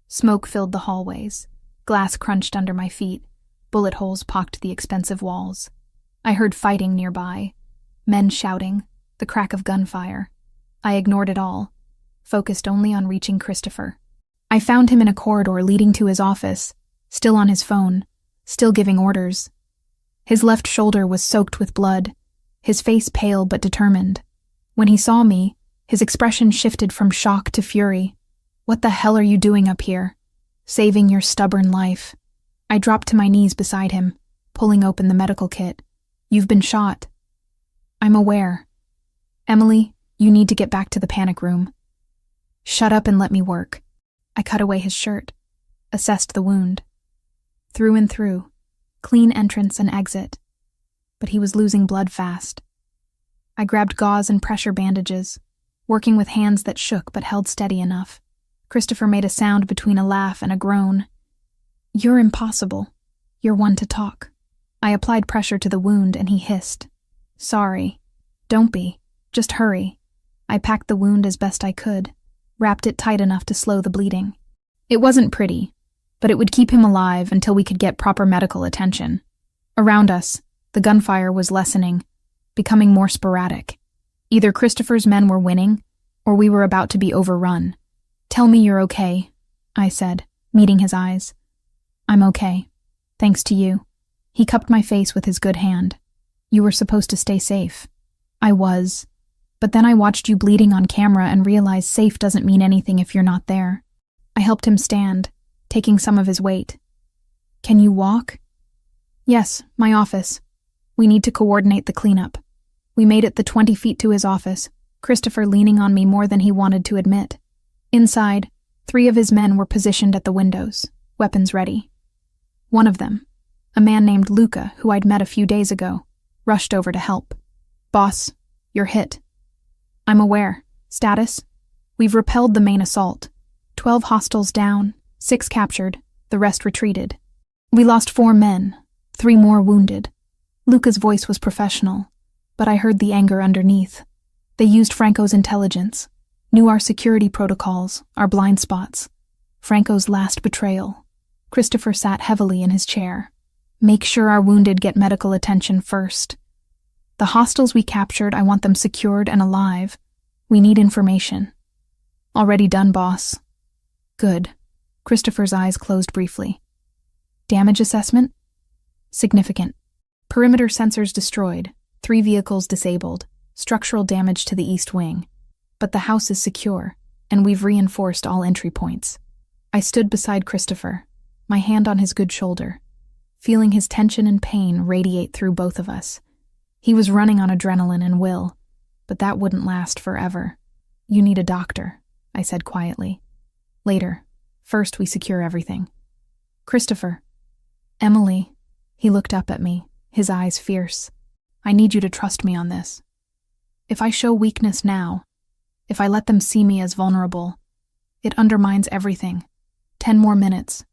Smoke filled the hallways. Glass crunched under my feet. Bullet holes pocked the expensive walls. I heard fighting nearby. Men shouting, the crack of gunfire. I ignored it all, focused only on reaching Christopher. I found him in a corridor leading to his office, still on his phone, still giving orders. His left shoulder was soaked with blood, his face pale but determined. When he saw me, his expression shifted from shock to fury. "What the hell are you doing up here? Saving your stubborn life." I dropped to my knees beside him, pulling open the medical kit. "You've been shot." "I'm aware." "Emily, you need to get back to the panic room." "Shut up and let me work." I cut away his shirt, assessed the wound. Through and through, clean entrance and exit. But he was losing blood fast. I grabbed gauze and pressure bandages, working with hands that shook but held steady enough. Christopher made a sound between a laugh and a groan. "You're impossible. You're one to talk." I applied pressure to the wound and he hissed. "Sorry. Don't be. Just hurry." I packed the wound as best I could, wrapped it tight enough to slow the bleeding. It wasn't pretty, but it would keep him alive until we could get proper medical attention. Around us, the gunfire was lessening, becoming more sporadic. Either Christopher's men were winning, or we were about to be overrun. "Tell me you're okay," I said, meeting his eyes. "I'm okay. Thanks to you." He cupped my face with his good hand. "You were supposed to stay safe." "I was. But then I watched you bleeding on camera and realized safe doesn't mean anything if you're not there." I helped him stand, taking some of his weight. "Can you walk?" "Yes, my office. We need to coordinate the cleanup." We made it the 20 feet to his office, Christopher leaning on me more than he wanted to admit. Inside, 3 of his men were positioned at the windows, weapons ready. One of them, a man named Luca, who I'd met a few days ago, rushed over to help. "Boss, you're hit." "I'm aware. Status?" "We've repelled the main assault. 12 hostiles down, 6 captured, the rest retreated. We lost 4 men, 3 more wounded." Luca's voice was professional, but I heard the anger underneath. They used Franco's intelligence, knew our security protocols, our blind spots. Franco's last betrayal. Christopher sat heavily in his chair. "Make sure our wounded get medical attention first. The hostiles we captured, I want them secured and alive. We need information." "Already done, boss." "Good." Christopher's eyes closed briefly. "Damage assessment?" "Significant. Perimeter sensors destroyed, 3 vehicles disabled, structural damage to the east wing. But the house is secure, and we've reinforced all entry points." I stood beside Christopher, my hand on his good shoulder, feeling his tension and pain radiate through both of us. He was running on adrenaline and will, but that wouldn't last forever. "You need a doctor," I said quietly. "Later. First we secure everything." "Christopher." "Emily." He looked up at me, his eyes fierce. "I need you to trust me on this. If I show weakness now, if I let them see me as vulnerable, it undermines everything. 10 more minutes,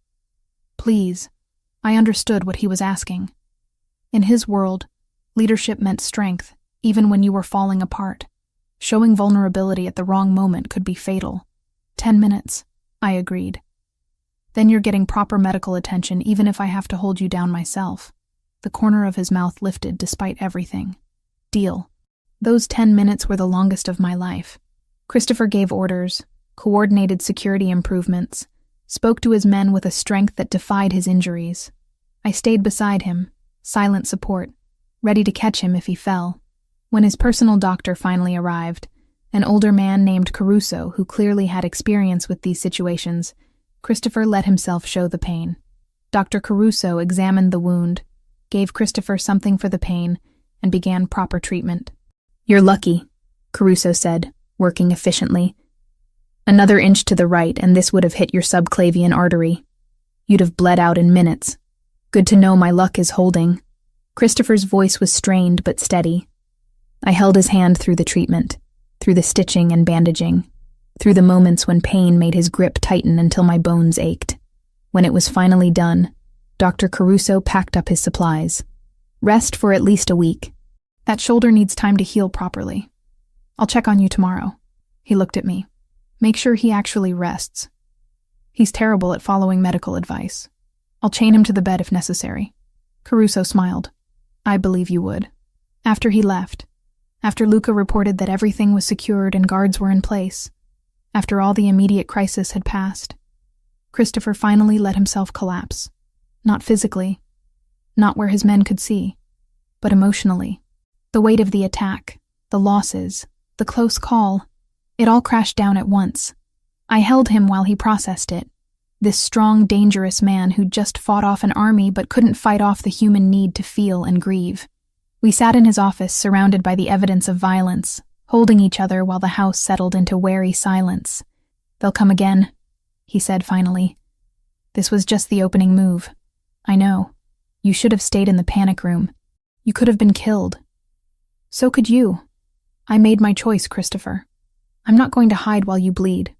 Please. I understood what he was asking. In his world, leadership meant strength, even when you were falling apart. Showing vulnerability at the wrong moment could be fatal. 10 minutes, I agreed. Then you're getting proper medical attention even if I have to hold you down myself. The corner of his mouth lifted despite everything. Deal. Those 10 minutes were the longest of my life. Christopher gave orders, coordinated security improvements, spoke to his men with a strength that defied his injuries. I stayed beside him, silent support, ready to catch him if he fell. When his personal doctor finally arrived, an older man named Caruso who clearly had experience with these situations, Christopher let himself show the pain. Dr. Caruso examined the wound, gave Christopher something for the pain, and began proper treatment. You're lucky, Caruso said, working efficiently. Another inch to the right and this would have hit your subclavian artery. You'd have bled out in minutes. Good to know my luck is holding. Christopher's voice was strained but steady. I held his hand through the treatment, through the stitching and bandaging, through the moments when pain made his grip tighten until my bones ached. When it was finally done, Dr. Caruso packed up his supplies. Rest for at least a week. That shoulder needs time to heal properly. I'll check on you tomorrow. He looked at me. Make sure he actually rests. He's terrible at following medical advice. I'll chain him to the bed if necessary. Caruso smiled. I believe you would. After he left, after Luca reported that everything was secured and guards were in place, after all the immediate crisis had passed, Christopher finally let himself collapse. Not physically, not where his men could see, but emotionally. The weight of the attack, the losses, the close call, it all crashed down at once. I held him while he processed it. This strong, dangerous man who'd just fought off an army but couldn't fight off the human need to feel and grieve. We sat in his office surrounded by the evidence of violence, holding each other while the house settled into wary silence. They'll come again, he said finally. This was just the opening move. I know. You should have stayed in the panic room. You could have been killed. So could you. I made my choice, Christopher. I'm not going to hide while you bleed.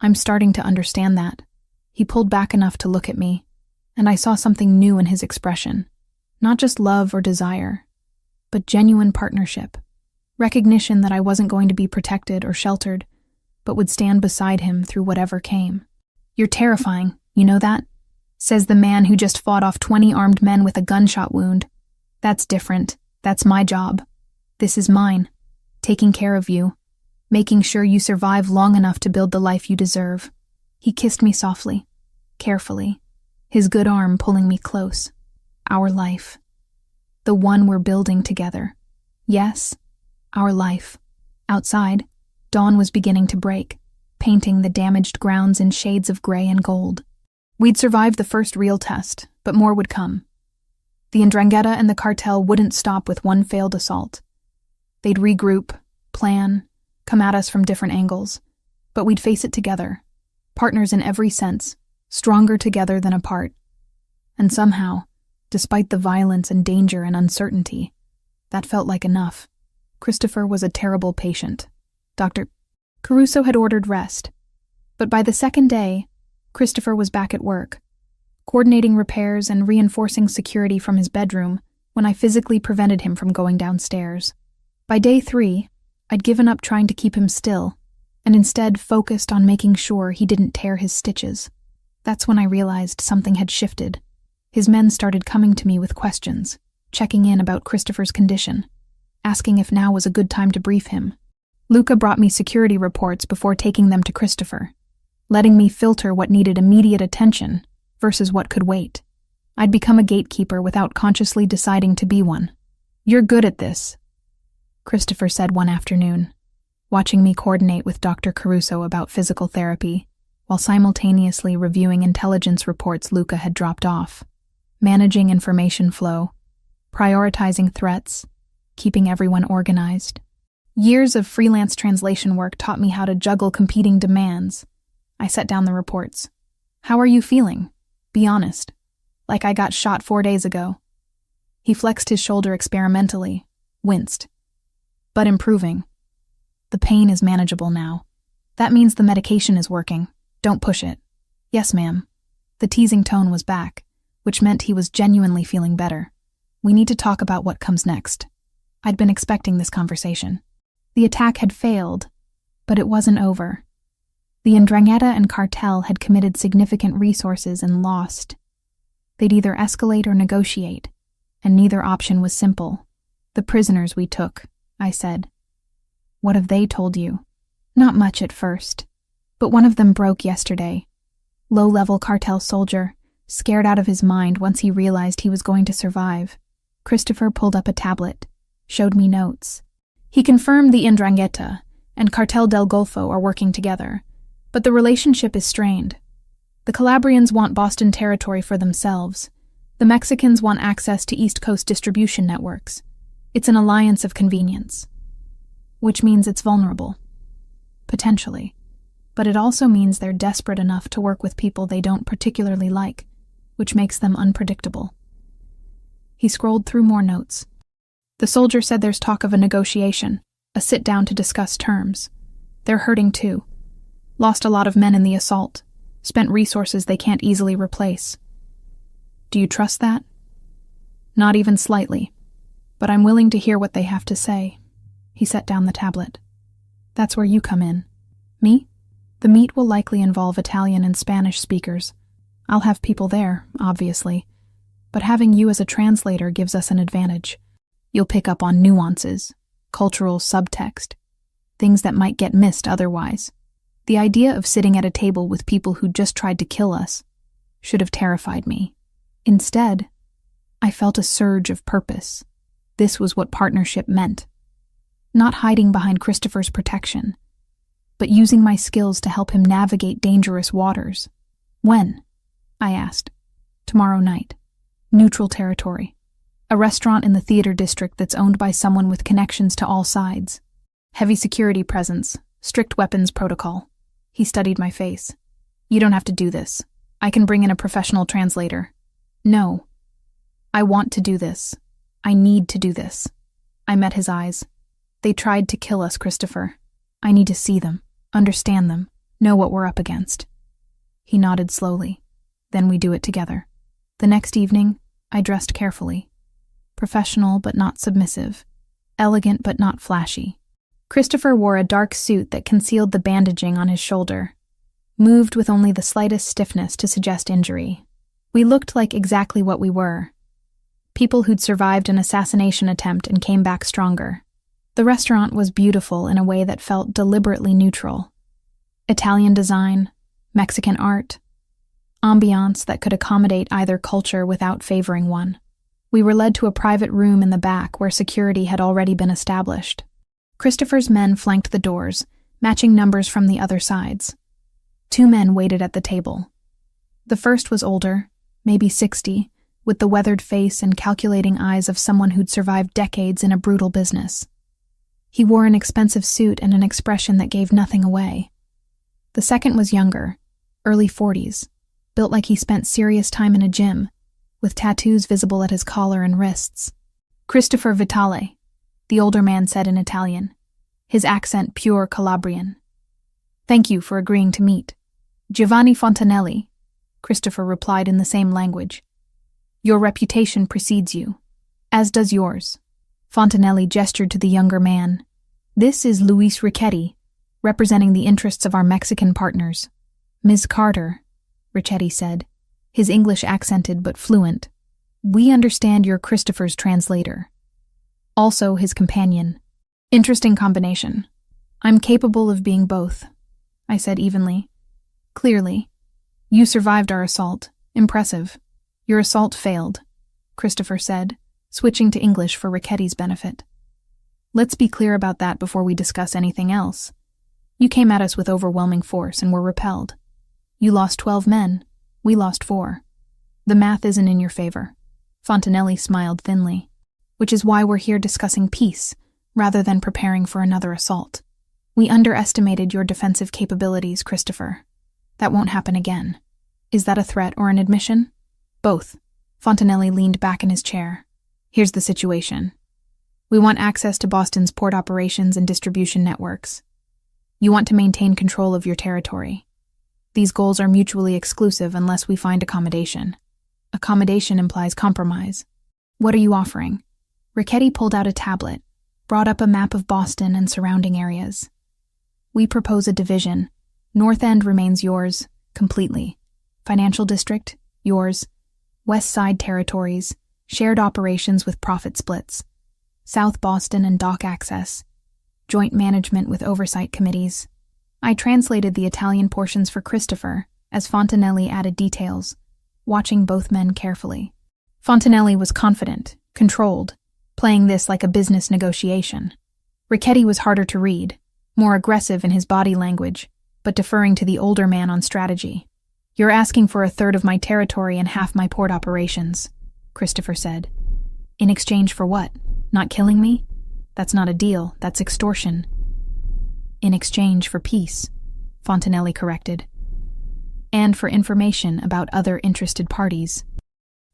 I'm starting to understand that. He pulled back enough to look at me, and I saw something new in his expression. Not just love or desire, but genuine partnership. Recognition that I wasn't going to be protected or sheltered, but would stand beside him through whatever came. You're terrifying, you know that? Says the man who just fought off 20 armed men with a gunshot wound. That's different. That's my job. This is mine. Taking care of you. Making sure you survive long enough to build the life you deserve. He kissed me softly, carefully, his good arm pulling me close. Our life. The one we're building together. Yes, our life. Outside, dawn was beginning to break, painting the damaged grounds in shades of gray and gold. We'd survived the first real test, but more would come. The 'Ndrangheta and the cartel wouldn't stop with one failed assault. They'd regroup, plan, come at us from different angles, but we'd face it together, partners in every sense, stronger together than apart. And somehow, despite the violence and danger and uncertainty, that felt like enough. Christopher was a terrible patient. Dr. Caruso had ordered rest, but by the second day, Christopher was back at work, coordinating repairs and reinforcing security from his bedroom when I physically prevented him from going downstairs. By day 3, I'd given up trying to keep him still, and instead focused on making sure he didn't tear his stitches. That's when I realized something had shifted. His men started coming to me with questions, checking in about Christopher's condition, asking if now was a good time to brief him. Luca brought me security reports before taking them to Christopher, letting me filter what needed immediate attention versus what could wait. I'd become a gatekeeper without consciously deciding to be one. You're good at this, Christopher said one afternoon, watching me coordinate with Dr. Caruso about physical therapy, while simultaneously reviewing intelligence reports Luca had dropped off, managing information flow, prioritizing threats, keeping everyone organized. Years of freelance translation work taught me how to juggle competing demands. I set down the reports. How are you feeling? Be honest. Like I got shot 4 days ago. He flexed his shoulder experimentally, winced. But improving. The pain is manageable now. That means the medication is working. Don't push it. Yes, ma'am. The teasing tone was back. which meant he was genuinely feeling better. We need to talk about what comes next. I'd been expecting this conversation. The attack had failed, but it wasn't over. The Ndrangheta and cartel had committed significant resources and lost. They'd either escalate or negotiate, and neither option was simple. The prisoners we took, I said. What have they told you? Not much at first, but one of them broke yesterday. Low-level cartel soldier, scared out of his mind once he realized he was going to survive. Christopher pulled up a tablet, showed me notes. He confirmed the Ndrangheta and Cartel del Golfo are working together, but the relationship is strained. The Calabrians want Boston territory for themselves. The Mexicans want access to East Coast distribution networks. It's an alliance of convenience, which means it's vulnerable. Potentially. But it also means they're desperate enough to work with people they don't particularly like, which makes them unpredictable. He scrolled through more notes. The soldier said there's talk of a negotiation, a sit-down to discuss terms. They're hurting too. Lost a lot of men in the assault. Spent resources they can't easily replace. Do you trust that? Not even slightly. But I'm willing to hear what they have to say. He set down the tablet. That's where you come in. Me? The meet will likely involve Italian and Spanish speakers. I'll have people there, obviously. But having you as a translator gives us an advantage. You'll pick up on nuances, cultural subtext, things that might get missed otherwise. The idea of sitting at a table with people who just tried to kill us should have terrified me. Instead, I felt a surge of purpose. This was what partnership meant. Not hiding behind Christopher's protection, but using my skills to help him navigate dangerous waters. When? I asked. Tomorrow night. Neutral territory. A restaurant in the theater district that's owned by someone with connections to all sides. Heavy security presence. Strict weapons protocol. He studied my face. You don't have to do this. I can bring in a professional translator. No. I want to do this. I need to do this. I met his eyes. They tried to kill us, Christopher. I need to see them, understand them, know what we're up against. He nodded slowly. Then we do it together. The next evening, I dressed carefully. Professional but not submissive. Elegant but not flashy. Christopher wore a dark suit that concealed the bandaging on his shoulder. Moved with only the slightest stiffness to suggest injury. We looked like exactly what we were. People who'd survived an assassination attempt and came back stronger. The restaurant was beautiful in a way that felt deliberately neutral. Italian design, Mexican art, ambiance that could accommodate either culture without favoring one. We were led to a private room in the back where security had already been established. Christopher's men flanked the doors, matching numbers from the other sides. 2 men waited at the table. The first was older, maybe 60, with the weathered face and calculating eyes of someone who'd survived decades in a brutal business. He wore an expensive suit and an expression that gave nothing away. The second was younger, early 40s, built like he spent serious time in a gym, with tattoos visible at his collar and wrists. Christopher Vitale, the older man said in Italian, his accent pure Calabrian. Thank you for agreeing to meet. Giovanni Fontanelli, Christopher replied in the same language. Your reputation precedes you, as does yours. Fontanelli gestured to the younger man. This is Luis Ricchetti, representing the interests of our Mexican partners. Ms. Carter, Ricchetti said, his English accented but fluent. We understand you're Christopher's translator. Also his companion. Interesting combination. I'm capable of being both, I said evenly. Clearly. You survived our assault. Impressive. Your assault failed, Christopher said, switching to English for Ricchetti's benefit. Let's be clear about that before we discuss anything else. You came at us with overwhelming force and were repelled. You lost 12 men. We lost 4. The math isn't in your favor. Fontanelli smiled thinly. Which is why we're here discussing peace, rather than preparing for another assault. We underestimated your defensive capabilities, Christopher. That won't happen again. Is that a threat or an admission? Both. Fontanelli leaned back in his chair. Here's the situation. We want access to Boston's port operations and distribution networks. You want to maintain control of your territory. These goals are mutually exclusive unless we find accommodation. Accommodation implies compromise. What are you offering? Richetti pulled out a tablet, brought up a map of Boston and surrounding areas. We propose a division. North End remains yours, completely. Financial district, yours. West Side territories, shared operations with profit splits. South Boston and dock access. Joint management with oversight committees. I translated the Italian portions for Christopher, as Fontanelli added details, watching both men carefully. Fontanelli was confident, controlled, playing this like a business negotiation. Richetti was harder to read, more aggressive in his body language, but deferring to the older man on strategy. You're asking for a third of my territory and half my port operations, Christopher said. In exchange for what? Not killing me? That's not a deal, that's extortion. In exchange for peace, Fontanelli corrected. And for information about other interested parties.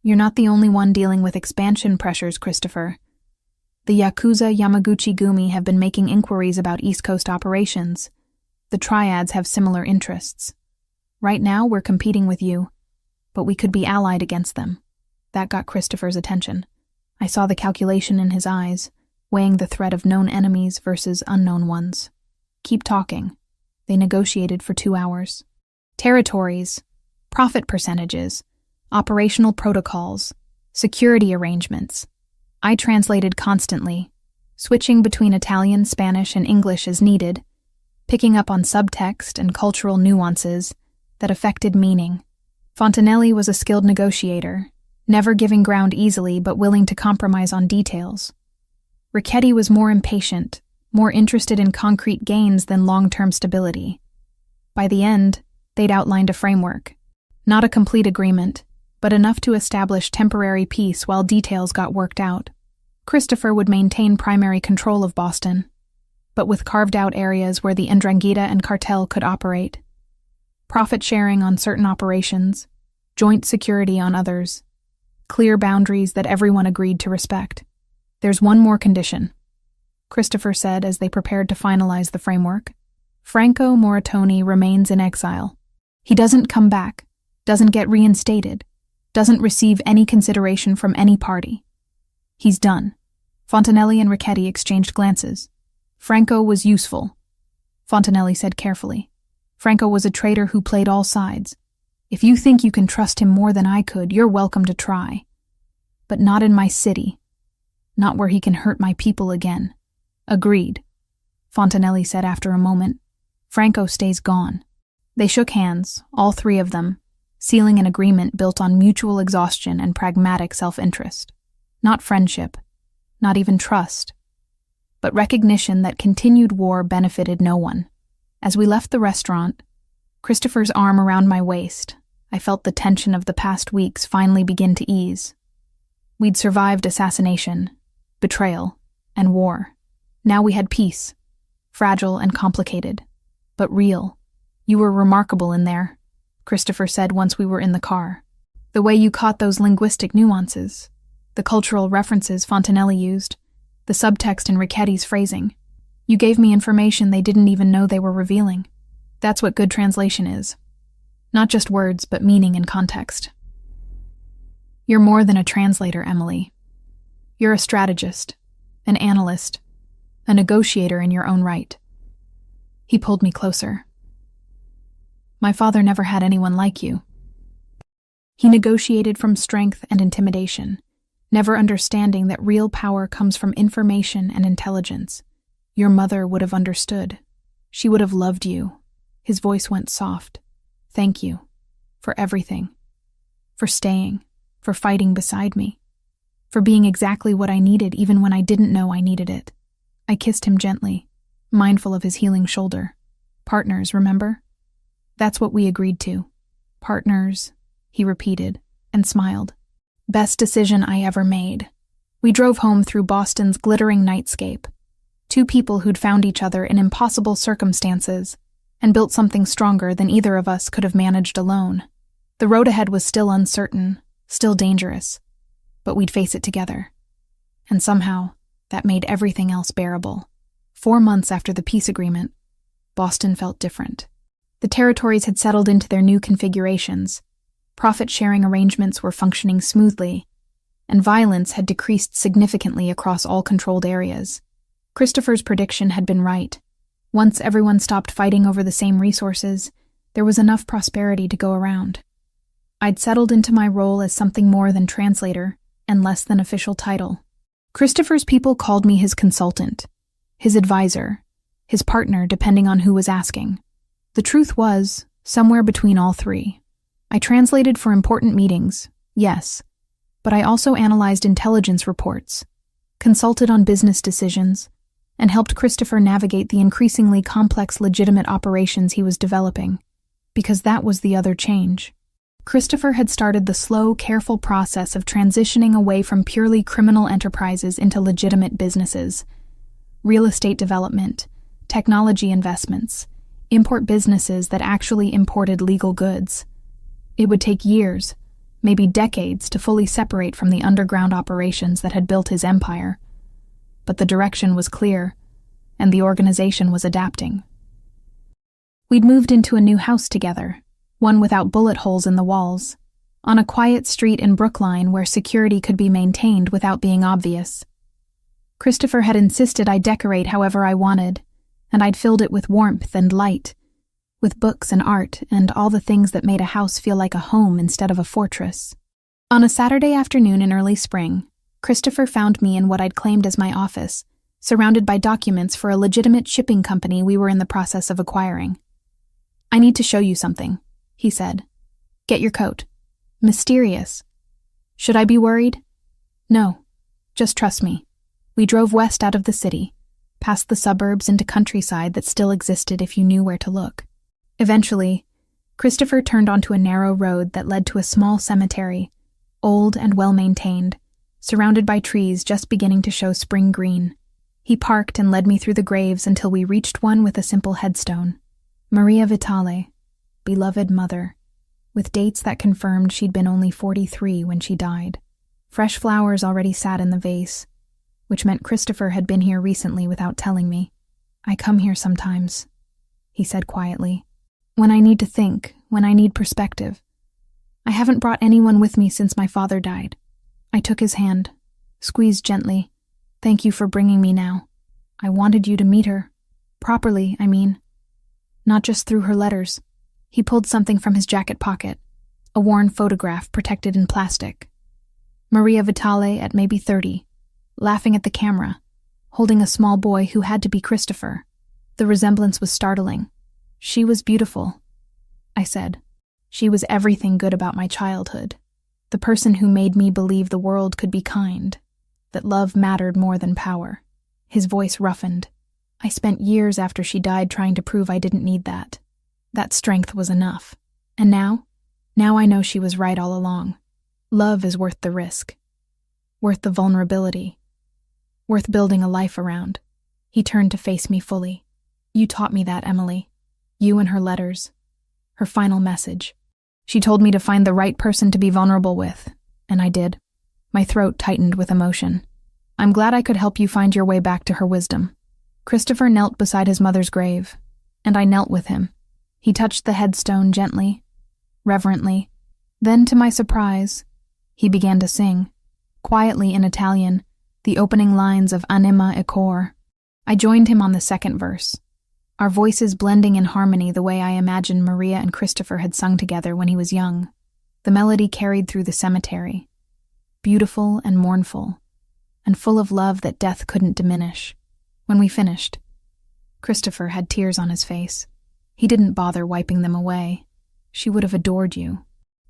You're not the only one dealing with expansion pressures, Christopher. The Yakuza Yamaguchi-gumi have been making inquiries about East Coast operations. The triads have similar interests. Right now, we're competing with you, but we could be allied against them. That got Christopher's attention. I saw the calculation in his eyes, weighing the threat of known enemies versus unknown ones. Keep talking. They negotiated for 2 hours. Territories, profit percentages, operational protocols, security arrangements. I translated constantly, switching between Italian, Spanish, and English as needed, picking up on subtext and cultural nuances that affected meaning. Fontanelli was a skilled negotiator, never giving ground easily but willing to compromise on details. Richetti was more impatient, more interested in concrete gains than long-term stability. By the end, they'd outlined a framework. Not a complete agreement, but enough to establish temporary peace while details got worked out. Christopher would maintain primary control of Boston, but with carved-out areas where the 'Ndrangheta and cartel could operate. Profit sharing on certain operations, joint security on others, clear boundaries that everyone agreed to respect. There's one more condition, Christopher said as they prepared to finalize the framework. Franco Moratoni remains in exile. He doesn't come back, doesn't get reinstated, doesn't receive any consideration from any party. He's done. Fontanelli and Richetti exchanged glances. Franco was useful, Fontanelli said carefully. Franco was a traitor who played all sides. If you think you can trust him more than I could, you're welcome to try. But not in my city. Not where he can hurt my people again. Agreed, Fontanelli said after a moment. Franco stays gone. They shook hands, all three of them, sealing an agreement built on mutual exhaustion and pragmatic self-interest. Not friendship, not even trust, but recognition that continued war benefited no one. As we left the restaurant, Christopher's arm around my waist, I felt the tension of the past weeks finally begin to ease. We'd survived assassination, betrayal, and war. Now we had peace, fragile and complicated, but real. You were remarkable in there, Christopher said once we were in the car. The way you caught those linguistic nuances, the cultural references Fontanelli used, the subtext in Richetti's phrasing. You gave me information they didn't even know they were revealing. That's what good translation is. Not just words, but meaning and context. You're more than a translator, Emily. You're a strategist, an analyst, a negotiator in your own right. He pulled me closer. My father never had anyone like you. He negotiated from strength and intimidation, never understanding that real power comes from information and intelligence. Your mother would have understood. She would have loved you. His voice went soft. Thank you. For everything. For staying. For fighting beside me. For being exactly what I needed even when I didn't know I needed it. I kissed him gently, mindful of his healing shoulder. Partners, remember? That's what we agreed to. Partners, he repeated, and smiled. Best decision I ever made. We drove home through Boston's glittering nightscape. Two people who'd found each other in impossible circumstances and built something stronger than either of us could have managed alone. The road ahead was still uncertain, still dangerous, but we'd face it together. And somehow, that made everything else bearable. 4 months after the peace agreement, Boston felt different. The territories had settled into their new configurations. Profit-sharing arrangements were functioning smoothly, and violence had decreased significantly across all controlled areas. Christopher's prediction had been right. Once everyone stopped fighting over the same resources, there was enough prosperity to go around. I'd settled into my role as something more than translator and less than official title. Christopher's people called me his consultant, his advisor, his partner depending on who was asking. The truth was, somewhere between all three. I translated for important meetings, yes, but I also analyzed intelligence reports, consulted on business decisions, and helped Christopher navigate the increasingly complex legitimate operations he was developing, because that was the other change. Christopher had started the slow, careful process of transitioning away from purely criminal enterprises into legitimate businesses. Real estate development, technology investments, import businesses that actually imported legal goods. It would take years, maybe decades, to fully separate from the underground operations that had built his empire. But the direction was clear, and the organization was adapting. We'd moved into a new house together, one without bullet holes in the walls, on a quiet street in Brookline where security could be maintained without being obvious. Christopher had insisted I decorate however I wanted, and I'd filled it with warmth and light, with books and art and all the things that made a house feel like a home instead of a fortress. On a Saturday afternoon in early spring, Christopher found me in what I'd claimed as my office, surrounded by documents for a legitimate shipping company we were in the process of acquiring. "I need to show you something," he said. "Get your coat." Mysterious. Should I be worried? No. Just trust me. We drove west out of the city, past the suburbs into countryside that still existed if you knew where to look. Eventually, Christopher turned onto a narrow road that led to a small cemetery, old and well-maintained, surrounded by trees just beginning to show spring green. He parked and led me through the graves until we reached one with a simple headstone. Maria Vitale, beloved mother, with dates that confirmed she'd been only 43 when she died. Fresh flowers already sat in the vase, which meant Christopher had been here recently without telling me. "I come here sometimes," he said quietly. "When I need to think, when I need perspective. I haven't brought anyone with me since my father died." I took his hand, squeezed gently. "Thank you for bringing me now. I wanted you to meet her. Properly, I mean. Not just through her letters." He pulled something from his jacket pocket, a worn photograph protected in plastic. Maria Vitale at maybe 30, laughing at the camera, holding a small boy who had to be Christopher. The resemblance was startling. "She was beautiful," I said. "She was everything good about my childhood. The person who made me believe the world could be kind, that love mattered more than power." His voice roughened. "I spent years after she died trying to prove I didn't need that. That strength was enough. And now I know she was right all along. Love is worth the risk, worth the vulnerability, worth building a life around." He turned to face me fully. "You taught me that, Emily. You and her letters. Her final message. She told me to find the right person to be vulnerable with, and I did." My throat tightened with emotion. "I'm glad I could help you find your way back to her wisdom." Christopher knelt beside his mother's grave, and I knelt with him. He touched the headstone gently, reverently. Then, to my surprise, he began to sing, quietly in Italian, the opening lines of Anima e Cor. I joined him on the second verse, our voices blending in harmony the way I imagined Maria and Christopher had sung together when he was young. The melody carried through the cemetery, beautiful and mournful, and full of love that death couldn't diminish. When we finished, Christopher had tears on his face. He didn't bother wiping them away. "She would have adored you,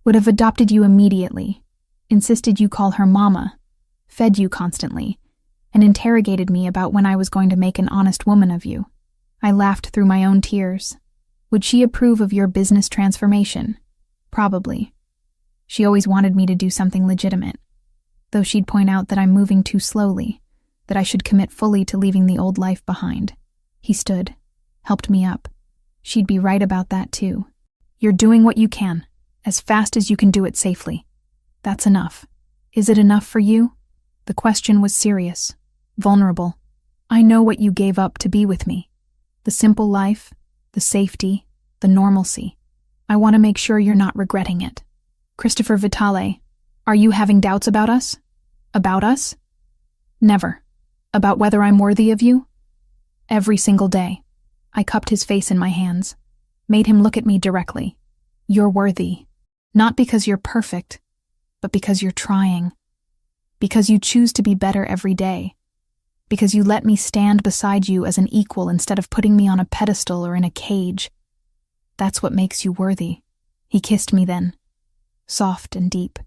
would have adopted you immediately, insisted you call her mama, fed you constantly, and interrogated me about when I was going to make an honest woman of you." I laughed through my own tears. "Would she approve of your business transformation?" "Probably. She always wanted me to do something legitimate, though she'd point out that I'm moving too slowly, that I should commit fully to leaving the old life behind." He stood, helped me up. "She'd be right about that too. You're doing what you can, as fast as you can do it safely. That's enough. Is it enough for you?" The question was serious, vulnerable. "I know what you gave up to be with me. The simple life, the safety, the normalcy. I want to make sure you're not regretting it." Christopher Vitale, are you having doubts about us? About us? Never. About whether I'm worthy of you? Every single day. I cupped his face in my hands, made him look at me directly. You're worthy. Not because you're perfect, but because you're trying. Because you choose to be better every day. Because you let me stand beside you as an equal instead of putting me on a pedestal or in a cage. That's what makes you worthy. He kissed me then, soft and deep,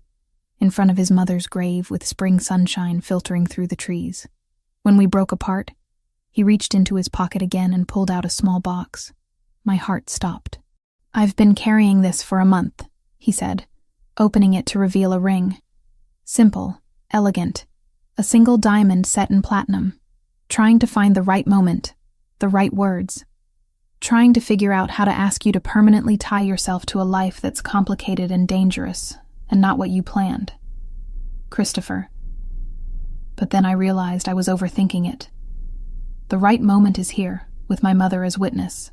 in front of his mother's grave with spring sunshine filtering through the trees. When we broke apart, he reached into his pocket again and pulled out a small box. My heart stopped. I've been carrying this for a month, he said, opening it to reveal a ring. Simple, elegant, a single diamond set in platinum, trying to find the right moment, the right words, trying to figure out how to ask you to permanently tie yourself to a life that's complicated and dangerous, and not what you planned. Christopher. But then I realized I was overthinking it. The right moment is here, with my mother as witness.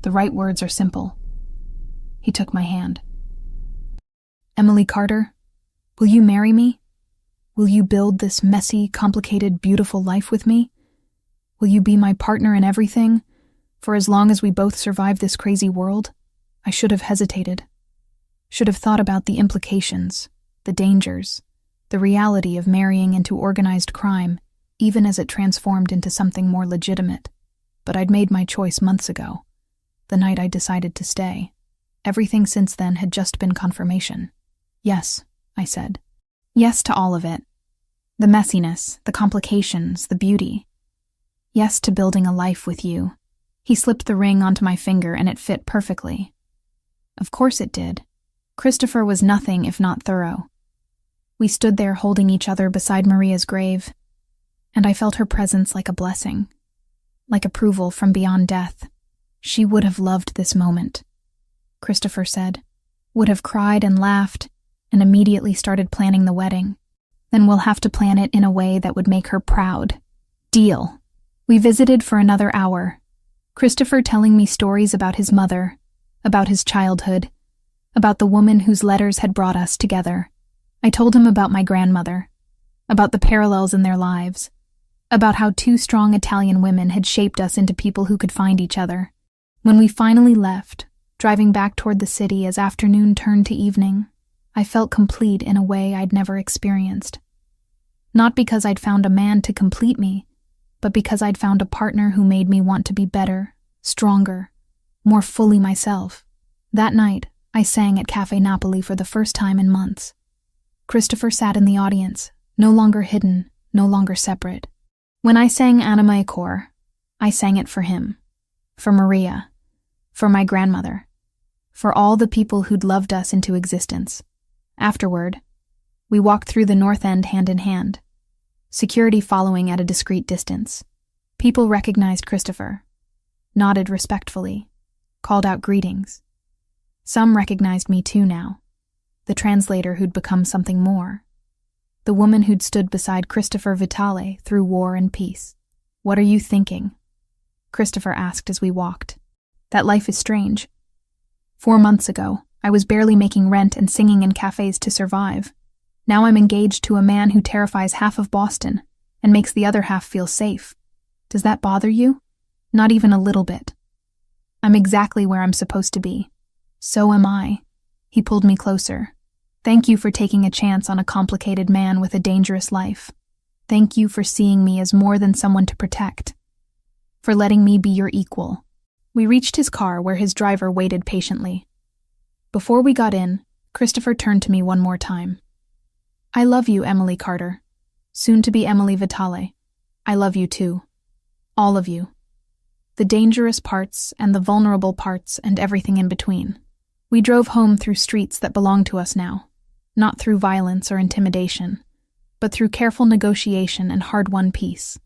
The right words are simple. He took my hand. Emily Carter, will you marry me? Will you build this messy, complicated, beautiful life with me? Will you be my partner in everything? For as long as we both survive this crazy world? I should have hesitated. Should have thought about the implications, the dangers, the reality of marrying into organized crime, even as it transformed into something more legitimate. But I'd made my choice months ago, the night I decided to stay. Everything since then had just been confirmation. Yes, I said. Yes to all of it. The messiness, the complications, the beauty. Yes to building a life with you. He slipped the ring onto my finger and it fit perfectly. Of course it did. Christopher was nothing if not thorough. We stood there holding each other beside Maria's grave, and I felt her presence like a blessing, like approval from beyond death. She would have loved this moment, Christopher said, would have cried and laughed, and immediately started planning the wedding. Then we'll have to plan it in a way that would make her proud. Deal. We visited for another hour, Christopher telling me stories about his mother, about his childhood, about the woman whose letters had brought us together. I told him about my grandmother, about the parallels in their lives, about how two strong Italian women had shaped us into people who could find each other. When we finally left, driving back toward the city as afternoon turned to evening, I felt complete in a way I'd never experienced. Not because I'd found a man to complete me, but because I'd found a partner who made me want to be better, stronger, more fully myself. That night, I sang at Cafe Napoli for the first time in months. Christopher sat in the audience, no longer hidden, no longer separate. When I sang Anima e Cor, I sang it for him, for Maria, for my grandmother, for all the people who'd loved us into existence. Afterward, we walked through the North End hand in hand, security following at a discreet distance. People recognized Christopher, nodded respectfully, called out greetings. Some recognized me too now, the translator who'd become something more, the woman who'd stood beside Christopher Vitale through war and peace. What are you thinking? Christopher asked as we walked. That life is strange. 4 months ago, I was barely making rent and singing in cafes to survive. Now I'm engaged to a man who terrifies half of Boston and makes the other half feel safe. Does that bother you? Not even a little bit. I'm exactly where I'm supposed to be. So am I. He pulled me closer. Thank you for taking a chance on a complicated man with a dangerous life. Thank you for seeing me as more than someone to protect. For letting me be your equal. We reached his car where his driver waited patiently. Before we got in, Christopher turned to me one more time. I love you, Emily Carter. Soon to be Emily Vitale. I love you too. All of you. The dangerous parts and the vulnerable parts and everything in between. We drove home through streets that belong to us now, not through violence or intimidation, but through careful negotiation and hard-won peace.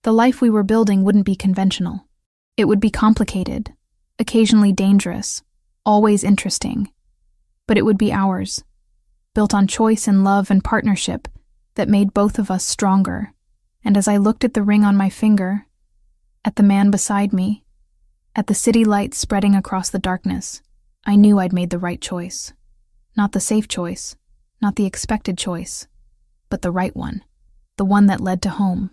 The life we were building wouldn't be conventional. It would be complicated, occasionally dangerous, always interesting. But it would be ours, built on choice and love and partnership that made both of us stronger. And as I looked at the ring on my finger, at the man beside me, at the city lights spreading across the darkness, I knew I'd made the right choice. Not the safe choice, not the expected choice, but the right one, the one that led to home.